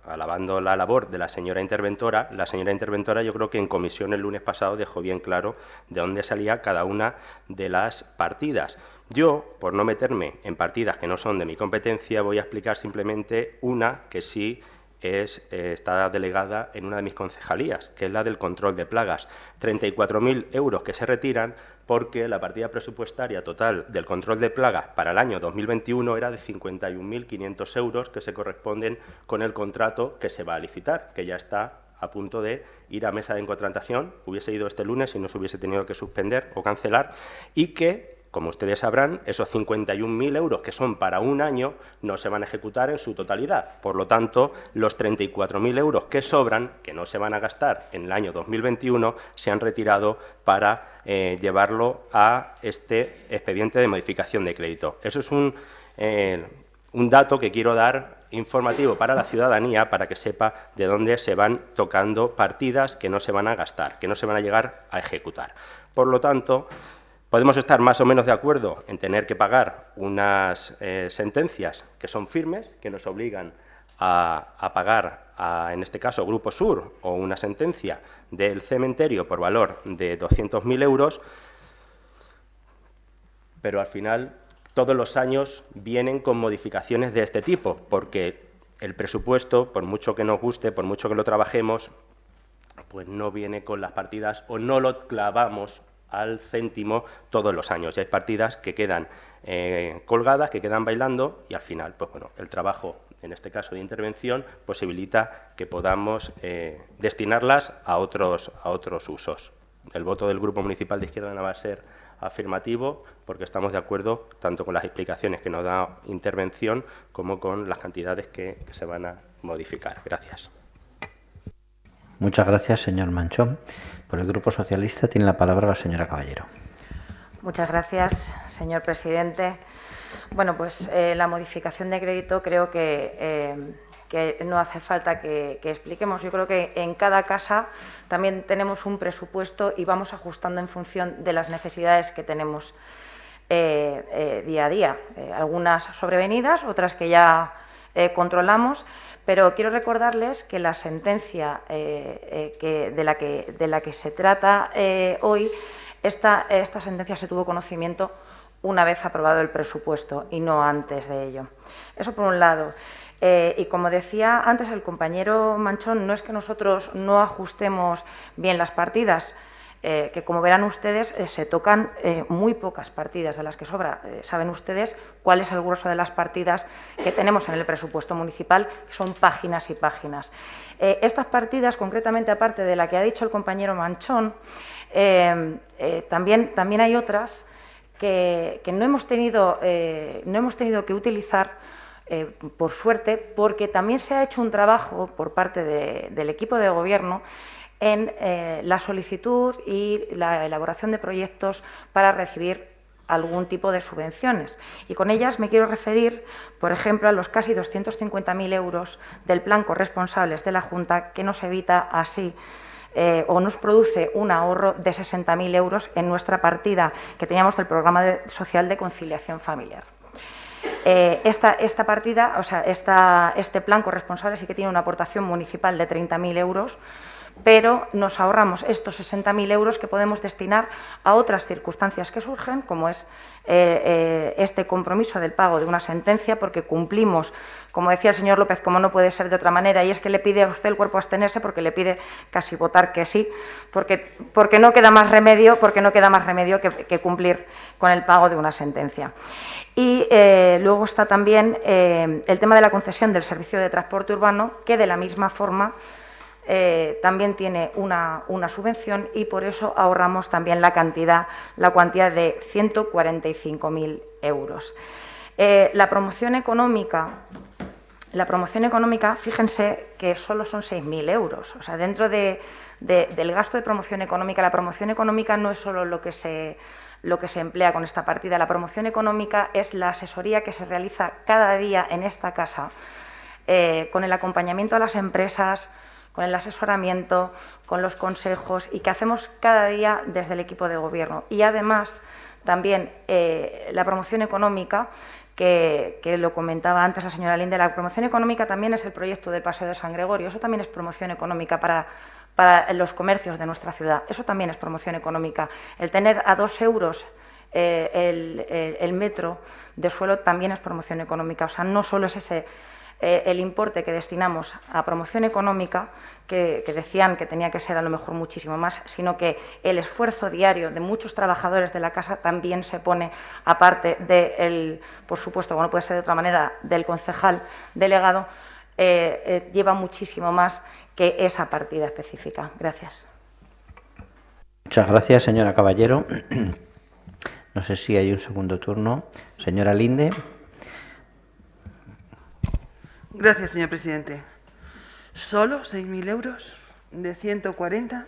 alabando la labor de la señora interventora yo creo que en comisión el lunes pasado dejó bien claro de dónde salía cada una de las partidas. Yo, por no meterme en partidas que no son de mi competencia, voy a explicar simplemente una que sí está delegada en una de mis concejalías, que es la del control de plagas. 34.000 euros que se retiran porque la partida presupuestaria total del control de plagas para el año 2021 era de 51.500 euros que se corresponden con el contrato que se va a licitar, que ya está a punto de ir a mesa de contratación, hubiese ido este lunes y no se hubiese tenido que suspender o cancelar, y que, como ustedes sabrán, esos 51.000 euros que son para un año no se van a ejecutar en su totalidad. Por lo tanto, los 34.000 euros que sobran, que no se van a gastar en el año 2021, se han retirado para llevarlo a este expediente de modificación de crédito. Eso es un dato que quiero dar informativo para la ciudadanía, para que sepa de dónde se van tocando partidas que no se van a gastar, que no se van a llegar a ejecutar. Por lo tanto, podemos estar más o menos de acuerdo en tener que pagar unas sentencias que son firmes, que nos obligan a pagar, en este caso, Grupo Sur, o una sentencia del cementerio por valor de 200.000 euros, pero al final todos los años vienen con modificaciones de este tipo, porque el presupuesto, por mucho que nos guste, por mucho que lo trabajemos, pues no viene con las partidas o no lo clavamos al céntimo todos los años. Y hay partidas que quedan colgadas, que quedan bailando y al final, pues bueno, el trabajo, en este caso de intervención, posibilita que podamos destinarlas a otros usos. El voto del Grupo Municipal de Izquierda Unida va a ser afirmativo, porque estamos de acuerdo tanto con las explicaciones que nos da intervención como con las cantidades que se van a modificar. Gracias. Muchas gracias, señor Manchón. Por el Grupo Socialista tiene la palabra la señora Caballero. Muchas gracias, señor presidente. Bueno, pues la modificación de crédito creo que no hace falta que expliquemos. Yo creo que en cada casa también tenemos un presupuesto y vamos ajustando en función de las necesidades que tenemos día a día. Algunas sobrevenidas, otras que ya controlamos, pero quiero recordarles que la sentencia de la que se trata hoy, esta sentencia se tuvo conocimiento una vez aprobado el presupuesto y no antes de ello. Eso por un lado. Y como decía antes el compañero Manchón, no es que nosotros no ajustemos bien las partidas, que como verán ustedes se tocan muy pocas partidas de las que sobra. Saben ustedes cuál es el grueso de las partidas que tenemos en el presupuesto municipal, que son páginas y páginas. Estas partidas, concretamente, aparte de la que ha dicho el compañero Manchón, también hay otras que no hemos tenido que utilizar, por suerte, porque también se ha hecho un trabajo por parte del equipo de gobierno en la solicitud y la elaboración de proyectos para recibir algún tipo de subvenciones. Y con ellas me quiero referir, por ejemplo, a los casi 250.000 euros del plan corresponsables de la Junta, que nos evita así o nos produce un ahorro de 60.000 euros en nuestra partida que teníamos del programa social de conciliación familiar. Esta partida, o sea, este plan corresponsable sí que tiene una aportación municipal de 30.000 euros, pero nos ahorramos estos 60.000 euros que podemos destinar a otras circunstancias que surgen, como es este compromiso del pago de una sentencia, porque cumplimos, como decía el señor López, como no puede ser de otra manera, y es que le pide a usted el cuerpo abstenerse porque le pide casi votar que sí, porque no queda más remedio, que cumplir con el pago de una sentencia. Y luego está también el tema de la concesión del servicio de transporte urbano, que de la misma forma también tiene una subvención y por eso ahorramos también la cuantía de 145.000 euros. La promoción económica, fíjense que solo son 6.000 euros. O sea, dentro del gasto de promoción económica, la promoción económica no es solo lo que se emplea con esta partida. La promoción económica es la asesoría que se realiza cada día en esta casa, con el acompañamiento a las empresas, con el asesoramiento, con los consejos y que hacemos cada día desde el equipo de gobierno. Y además también la promoción económica, que lo comentaba antes la señora Linde, la promoción económica también es el proyecto del Paseo de San Gregorio. Eso también es promoción económica para los comercios de nuestra ciudad. Eso también es promoción económica. El tener a 2 euros el metro de suelo también es promoción económica. O sea, no solo es ese el importe que destinamos a promoción económica, que decían que tenía que ser a lo mejor muchísimo más, sino que el esfuerzo diario de muchos trabajadores de la casa también se pone, aparte por supuesto, como no puede ser de otra manera, del concejal delegado, lleva muchísimo más que esa partida específica. Gracias. Muchas gracias, señora Caballero. No sé si hay un segundo turno. Señora Linde. Gracias, señor presidente. ¿Solo 6.000 euros de 140?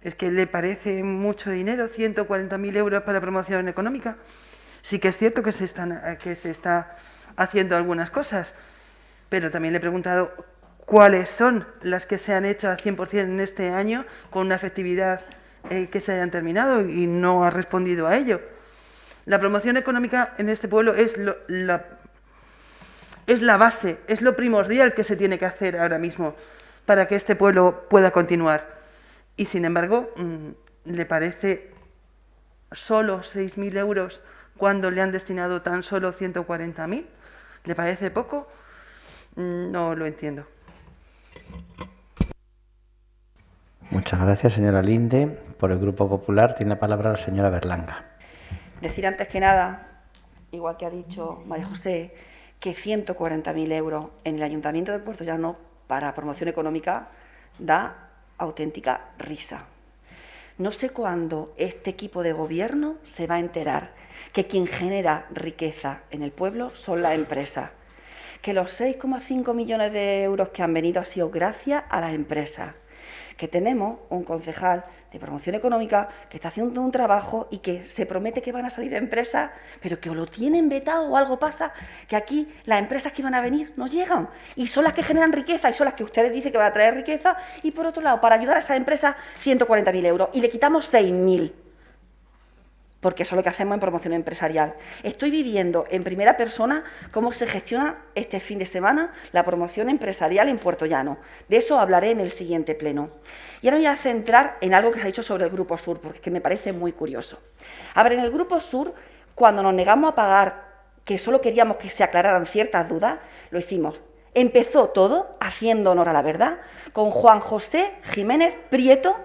¿Es que le parece mucho dinero, 140.000 euros para promoción económica? Sí que es cierto que se está haciendo algunas cosas, pero también le he preguntado cuáles son las que se han hecho al 100% en este año con una efectividad que se hayan terminado, y no ha respondido a ello. La promoción económica en este pueblo es la base, es lo primordial que se tiene que hacer ahora mismo para que este pueblo pueda continuar. Y sin embargo, ¿le parece solo 6.000 euros cuando le han destinado tan solo 140.000? ¿Le parece poco? No lo entiendo. Muchas gracias, señora Linde. Por el Grupo Popular tiene la palabra la señora Berlanga. Decir antes que nada, igual que ha dicho María José, que 140.000 euros en el Ayuntamiento de Puerto Llano para promoción económica da auténtica risa. No sé cuándo este equipo de gobierno se va a enterar que quien genera riqueza en el pueblo son las empresas, que los 6,5 millones de euros que han venido ha sido gracias a las empresas, que tenemos un concejal de promoción económica que está haciendo un trabajo y que se promete que van a salir empresas, pero que o lo tienen vetado o algo pasa, que aquí las empresas que van a venir no llegan y son las que generan riqueza y son las que ustedes dicen que van a traer riqueza, y por otro lado, para ayudar a esas empresas, 140.000 euros y le quitamos 6.000. Porque eso es lo que hacemos en promoción empresarial. Estoy viviendo en primera persona cómo se gestiona este fin de semana la promoción empresarial en Puerto Llano. De eso hablaré en el siguiente pleno. Y ahora me voy a centrar en algo que se ha dicho sobre el Grupo Sur, porque es que me parece muy curioso. A ver, en el Grupo Sur, cuando nos negamos a pagar, que solo queríamos que se aclararan ciertas dudas, lo hicimos. Empezó todo, haciendo honor a la verdad, con Juan José Jiménez Prieto,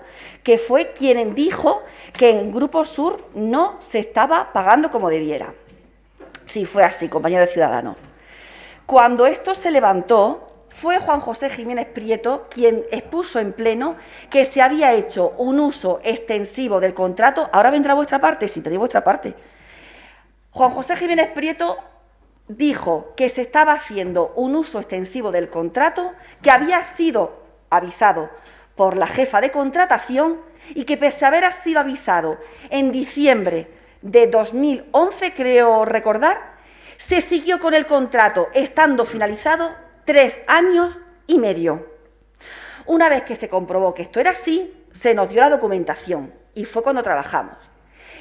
que fue quien dijo que en Grupo Sur no se estaba pagando como debiera. Sí, fue así, compañero de Ciudadanos. Cuando esto se levantó, fue Juan José Jiménez Prieto quien expuso en pleno que se había hecho un uso extensivo del contrato. Ahora vendrá vuestra parte, si tenéis vuestra parte. Juan José Jiménez Prieto dijo que se estaba haciendo un uso extensivo del contrato, que había sido avisado por la jefa de contratación y que, pese a haber sido avisado en diciembre de 2011, creo recordar, se siguió con el contrato estando finalizado 3 años y medio. Una vez que se comprobó que esto era así, se nos dio la documentación y fue cuando trabajamos.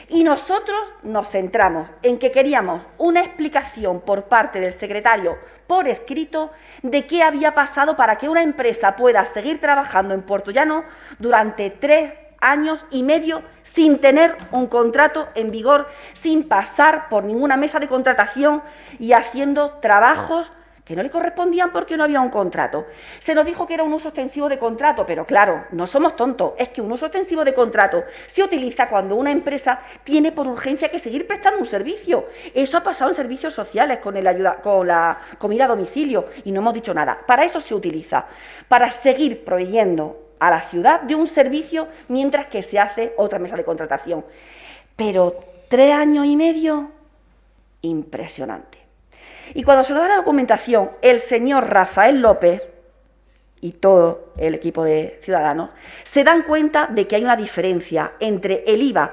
Y nosotros nos centramos en que queríamos una explicación por parte del secretario por escrito de qué había pasado para que una empresa pueda seguir trabajando en Puerto Llano durante 3 años y medio sin tener un contrato en vigor, sin pasar por ninguna mesa de contratación y haciendo trabajos que no le correspondían porque no había un contrato. Se nos dijo que era un uso extensivo de contrato, pero claro, no somos tontos, es que un uso extensivo de contrato se utiliza cuando una empresa tiene por urgencia que seguir prestando un servicio. Eso ha pasado en servicios sociales con la comida a domicilio y no hemos dicho nada. Para eso se utiliza, para seguir proveyendo a la ciudad de un servicio mientras que se hace otra mesa de contratación. Pero 3 años y medio, impresionante. Y cuando se nos da la documentación, el señor Rafael López y todo el equipo de Ciudadanos se dan cuenta de que hay una diferencia entre el IVA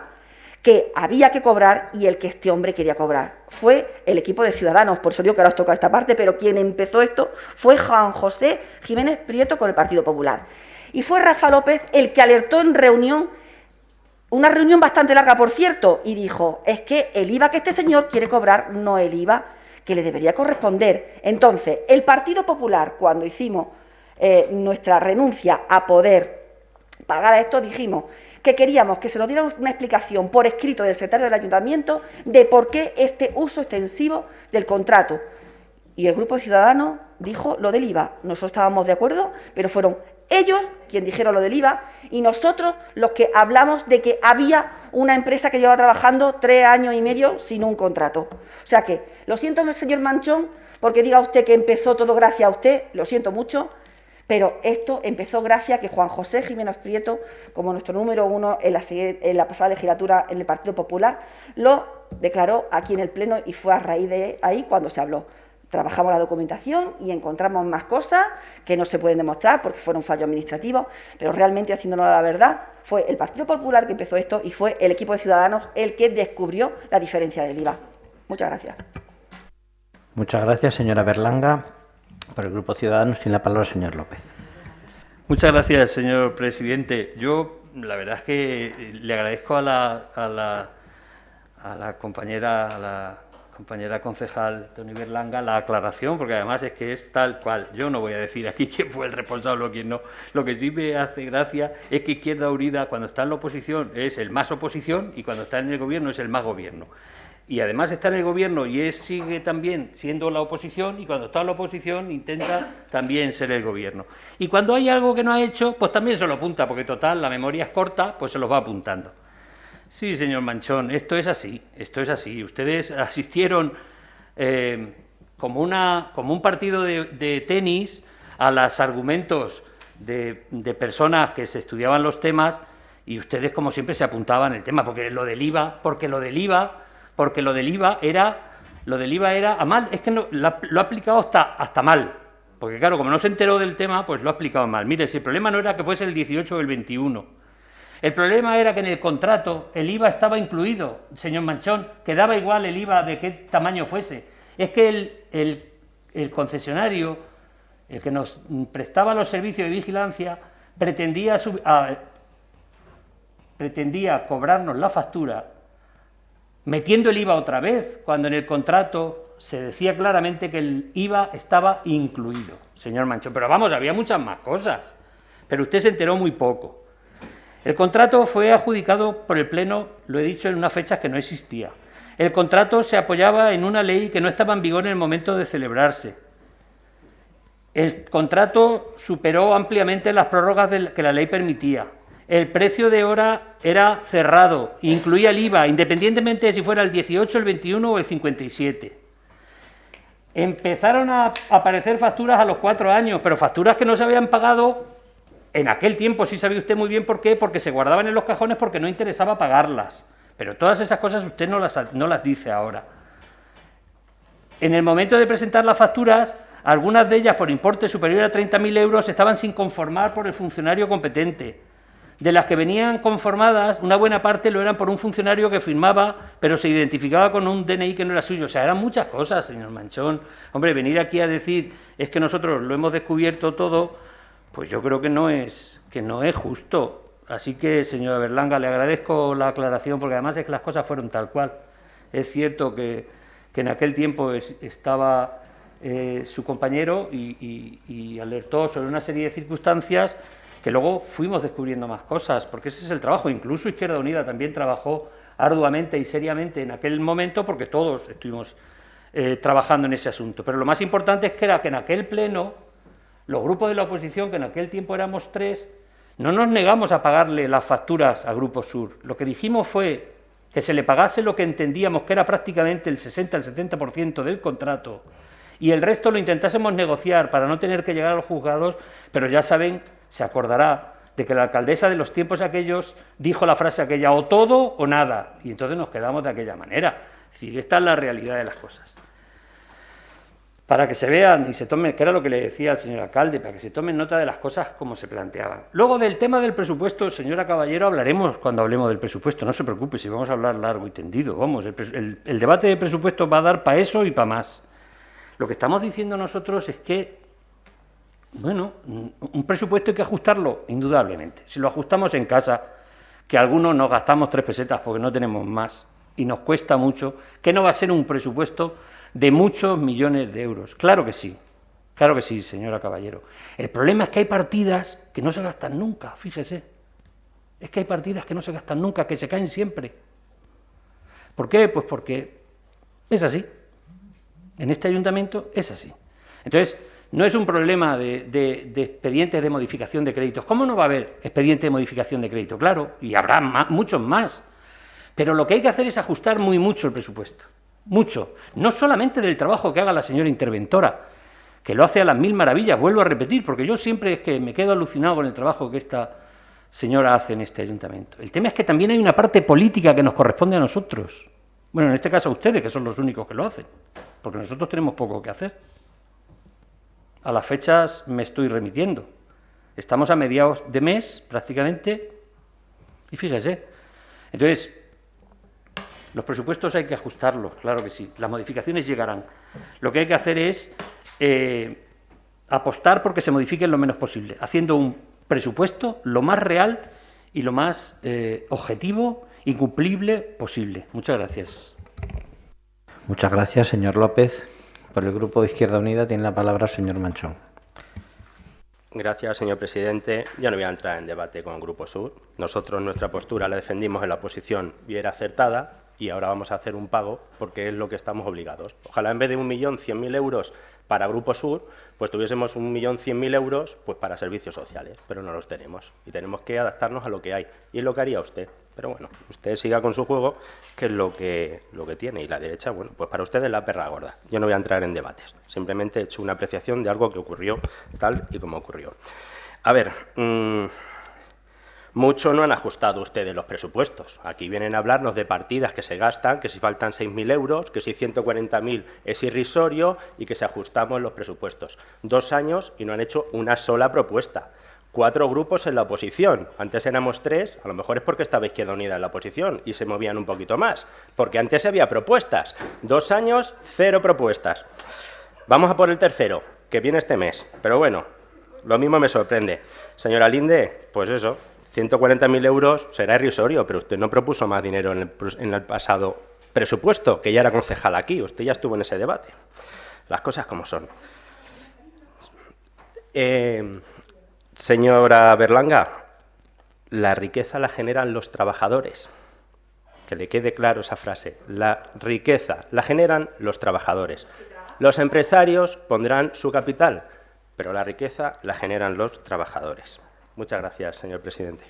que había que cobrar y el que este hombre quería cobrar. Fue el equipo de Ciudadanos, por eso digo que ahora os toca esta parte, pero quien empezó esto fue Juan José Jiménez Prieto con el Partido Popular. Y fue Rafa López el que alertó en reunión, una reunión bastante larga, por cierto, y dijo, es que el IVA que este señor quiere cobrar no es el IVA que le debería corresponder. Entonces, el Partido Popular, cuando hicimos nuestra renuncia a poder pagar a esto, dijimos que queríamos que se nos diera una explicación por escrito del secretario del Ayuntamiento de por qué este uso extensivo del contrato. Y el Grupo de Ciudadanos dijo lo del IVA. Nosotros estábamos de acuerdo, pero fueron ellos quienes dijeron lo del IVA y nosotros los que hablamos de que había una empresa que llevaba trabajando 3 años y medio sin un contrato. O sea que, lo siento, señor Manchón, porque diga usted que empezó todo gracias a usted, lo siento mucho, pero esto empezó gracias a que Juan José Jiménez Prieto, como nuestro número 1 en la pasada legislatura en el Partido Popular, lo declaró aquí en el Pleno y fue a raíz de ahí cuando se habló. Trabajamos la documentación y encontramos más cosas que no se pueden demostrar porque fueron fallos administrativos, pero realmente, haciéndonos la verdad, fue el Partido Popular que empezó esto y fue el equipo de Ciudadanos el que descubrió la diferencia del IVA. Muchas gracias. Muchas gracias, señora Berlanga. Por el Grupo Ciudadanos tiene la palabra el señor López. Muchas gracias, señor presidente. Yo, la verdad es que le agradezco a la compañera concejal Toni Berlanga la aclaración, porque además es que es tal cual. Yo no voy a decir aquí quién fue el responsable o quién no. Lo que sí me hace gracia es que Izquierda Unida, cuando está en la oposición, es el más oposición, y cuando está en el gobierno es el más gobierno. Y además está en el gobierno y sigue también siendo la oposición, y cuando está en la oposición intenta también ser el gobierno. Y cuando hay algo que no ha hecho, pues también se lo apunta, porque total, la memoria es corta, pues se los va apuntando. Sí, señor Manchón, esto es así, esto es así. Ustedes asistieron como un partido de tenis a los argumentos de personas que se estudiaban los temas, y ustedes, como siempre, se apuntaban el tema, porque lo del IVA era a mal, es que no, lo ha aplicado hasta mal, porque claro, como no se enteró del tema, pues lo ha aplicado mal. Mire, si el problema no era que fuese el 18 o el 21, el problema era que en el contrato el IVA estaba incluido, señor Manchón, que daba igual el IVA de qué tamaño fuese. Es que el concesionario, el que nos prestaba los servicios de vigilancia, pretendía cobrarnos la factura metiendo el IVA otra vez, cuando en el contrato se decía claramente que el IVA estaba incluido, señor Manchón. Pero vamos, había muchas más cosas, pero usted se enteró muy poco. El contrato fue adjudicado por el Pleno, lo he dicho, en unas fechas que no existía. El contrato se apoyaba en una ley que no estaba en vigor en el momento de celebrarse. El contrato superó ampliamente las prórrogas que la ley permitía. El precio de hora era cerrado, incluía el IVA, independientemente de si fuera el 18, el 21 o el 57. Empezaron a aparecer facturas a los 4 años, pero facturas que no se habían pagado en aquel tiempo. Sí sabía usted muy bien por qué, porque se guardaban en los cajones porque no interesaba pagarlas. Pero todas esas cosas usted no las dice ahora. En el momento de presentar las facturas, algunas de ellas por importe superior a 30.000 euros estaban sin conformar por el funcionario competente. De las que venían conformadas, una buena parte lo eran por un funcionario que firmaba, pero se identificaba con un DNI que no era suyo. O sea, eran muchas cosas, señor Manchón. Hombre, venir aquí a decir es que nosotros lo hemos descubierto todo, pues yo creo que no es justo. Así que, señora Berlanga, le agradezco la aclaración, porque además es que las cosas fueron tal cual. Es cierto que en aquel tiempo estaba su compañero y alertó sobre una serie de circunstancias que luego fuimos descubriendo más cosas, porque ese es el trabajo. Incluso Izquierda Unida también trabajó arduamente y seriamente en aquel momento, porque todos estuvimos trabajando en ese asunto. Pero lo más importante es que era que en aquel pleno, los grupos de la oposición, que en aquel tiempo éramos 3, no nos negamos a pagarle las facturas a Grupo Sur. Lo que dijimos fue que se le pagase lo que entendíamos que era prácticamente el 60 al 70% del contrato, y el resto lo intentásemos negociar para no tener que llegar a los juzgados. Pero ya saben, se acordará de que la alcaldesa de los tiempos aquellos dijo la frase aquella: o todo o nada, y entonces nos quedamos de aquella manera. Es decir, esta es la realidad de las cosas. Para que se vean y se tomen, que era lo que le decía al señor alcalde, para que se tomen nota de las cosas como se planteaban. Luego, del tema del presupuesto, señora Caballero, hablaremos cuando hablemos del presupuesto, no se preocupe, si vamos a hablar largo y tendido. Vamos, el debate de presupuesto va a dar para eso y para más. Lo que estamos diciendo nosotros es que, bueno, un presupuesto hay que ajustarlo, indudablemente. Si lo ajustamos en casa, que algunos nos gastamos 3 pesetas porque no tenemos más y nos cuesta mucho, que no va a ser un presupuesto de muchos millones de euros. Claro que sí, señora Caballero. El problema es que hay partidas que no se gastan nunca, fíjese. Es que hay partidas que no se gastan nunca, que se caen siempre. ¿Por qué? Pues porque es así. En este ayuntamiento es así. Entonces, no es un problema de expedientes de modificación de créditos. ¿Cómo no va a haber expediente de modificación de crédito? Claro, y habrá muchos más. Pero lo que hay que hacer es ajustar muy mucho el presupuesto. Mucho. No solamente del trabajo que haga la señora interventora, que lo hace a las 1000 maravillas, vuelvo a repetir, porque yo siempre es que me quedo alucinado con el trabajo que esta señora hace en este ayuntamiento. El tema es que también hay una parte política que nos corresponde a nosotros. Bueno, en este caso a ustedes, que son los únicos que lo hacen, porque nosotros tenemos poco que hacer. A las fechas me estoy remitiendo. Estamos a mediados de mes, prácticamente, y fíjese. Entonces, Los presupuestos hay que ajustarlos, claro que sí. Las modificaciones llegarán. Lo que hay que hacer es apostar porque se modifiquen lo menos posible, haciendo un presupuesto lo más real y lo más objetivo y cumplible posible. Muchas gracias. Muchas gracias, señor López. Por el Grupo de Izquierda Unida tiene la palabra el señor Manchón. Gracias, señor presidente. Yo no voy a entrar en debate con el Grupo Sur. Nosotros nuestra postura la defendimos en la oposición y era acertada, y ahora vamos a hacer un pago porque es lo que estamos obligados. Ojalá en vez de 1.100.000 euros para Grupo Sur, pues tuviésemos 1.100.000 euros pues para servicios sociales, pero no los tenemos y tenemos que adaptarnos a lo que hay, y es lo que haría usted. Pero bueno, usted siga con su juego, que es lo que tiene, y la derecha, bueno, pues para usted es la perra gorda. Yo no voy a entrar en debates, simplemente he hecho una apreciación de algo que ocurrió tal y como ocurrió. A ver, mucho no han ajustado ustedes los presupuestos. Aquí vienen a hablarnos de partidas que se gastan, que si faltan 6.000 euros, que si 140.000 es irrisorio y que si ajustamos los presupuestos. 2 años y no han hecho una sola propuesta. 4 grupos en la oposición. Antes éramos 3, a lo mejor es porque estaba Izquierda Unida en la oposición y se movían un poquito más, porque antes había propuestas. 2 años, 0 propuestas. Vamos a por el tercero, que viene este mes. Pero bueno, lo mismo me sorprende. Señora Linde, pues eso, 140.000 euros será irrisorio, pero usted no propuso más dinero en el pasado presupuesto, que ya era concejal aquí, usted ya estuvo en ese debate. Las cosas como son. Señora Berlanga, la riqueza la generan los trabajadores. Que le quede claro esa frase. La riqueza la generan los trabajadores. Los empresarios pondrán su capital, pero la riqueza la generan los trabajadores. Muchas gracias, señor presidente.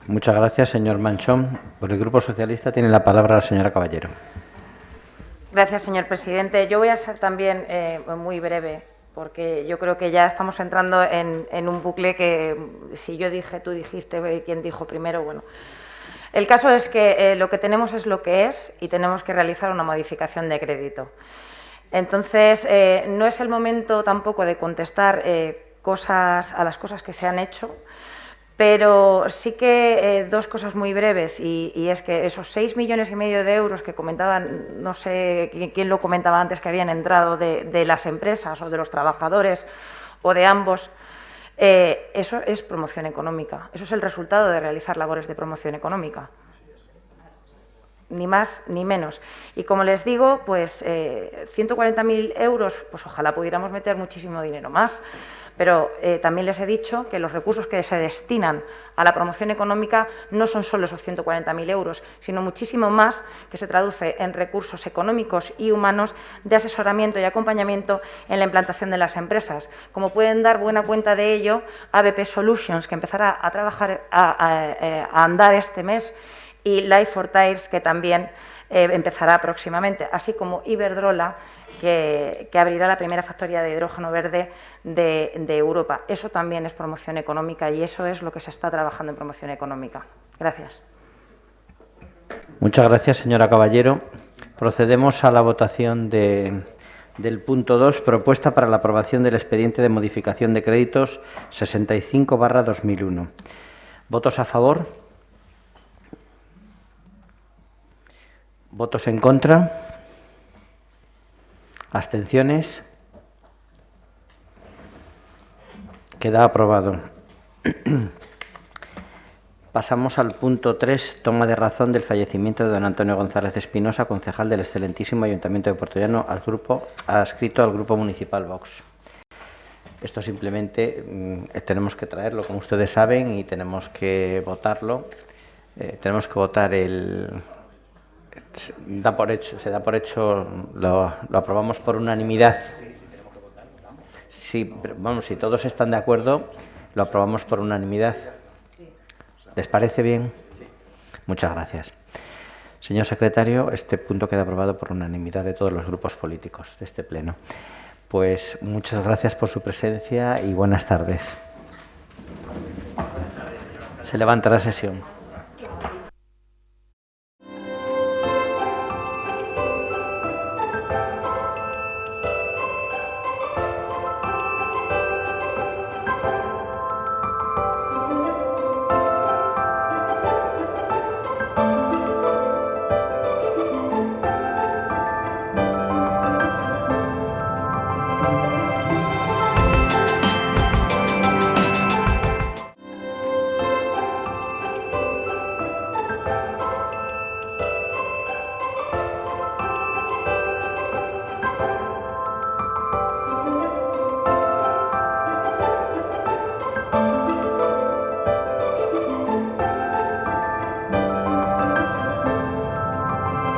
Muchas gracias, señor Manchón. Por el Grupo Socialista tiene la palabra la señora Caballero. Gracias, señor presidente. Yo voy a ser también muy breve, porque yo creo que ya estamos entrando en un bucle que si yo dije, tú dijiste, quién dijo primero, bueno. El caso es que lo que tenemos es lo que es y tenemos que realizar una modificación de crédito. Entonces, no es el momento tampoco de contestar a las cosas que se han hecho, pero sí que 2 cosas muy breves, y es que esos 6,5 millones de euros que comentaban, no sé quién lo comentaba antes, que habían entrado de las empresas o de los trabajadores o de ambos, eso es promoción económica, eso es el resultado de realizar labores de promoción económica. Ni más ni menos. Y como les digo, pues 140.000 euros, pues ojalá pudiéramos meter muchísimo dinero más, pero también les he dicho que los recursos que se destinan a la promoción económica no son solo esos 140.000 euros, sino muchísimo más, que se traduce en recursos económicos y humanos de asesoramiento y acompañamiento en la implantación de las empresas. Como pueden dar buena cuenta de ello, ABP Solutions, que empezará a trabajar, a andar este mes, y Life for Tires, que también empezará próximamente, así como Iberdrola, que abrirá la primera factoría de hidrógeno verde de Europa. Eso también es promoción económica y eso es lo que se está trabajando en promoción económica. Gracias. Muchas gracias, señora Caballero. Procedemos a la votación del punto 2, propuesta para la aprobación del expediente de modificación de créditos 65/2001. ¿Votos a favor? ¿Votos en contra? ¿Abstenciones? Queda aprobado. Pasamos al punto 3, toma de razón del fallecimiento de don Antonio González Espinosa, concejal del excelentísimo Ayuntamiento de Puertollano, adscrito al Grupo Municipal Vox. Esto simplemente tenemos que traerlo, como ustedes saben, y tenemos que votarlo. Tenemos que votar se da por hecho, lo aprobamos por unanimidad. Sí, pero, vamos, si todos están de acuerdo, lo aprobamos por unanimidad. ¿Les parece bien? Muchas gracias. Señor secretario, este punto queda aprobado por unanimidad de todos los grupos políticos de este pleno. Pues muchas gracias por su presencia y buenas tardes. Se levanta la sesión.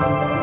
Gracias.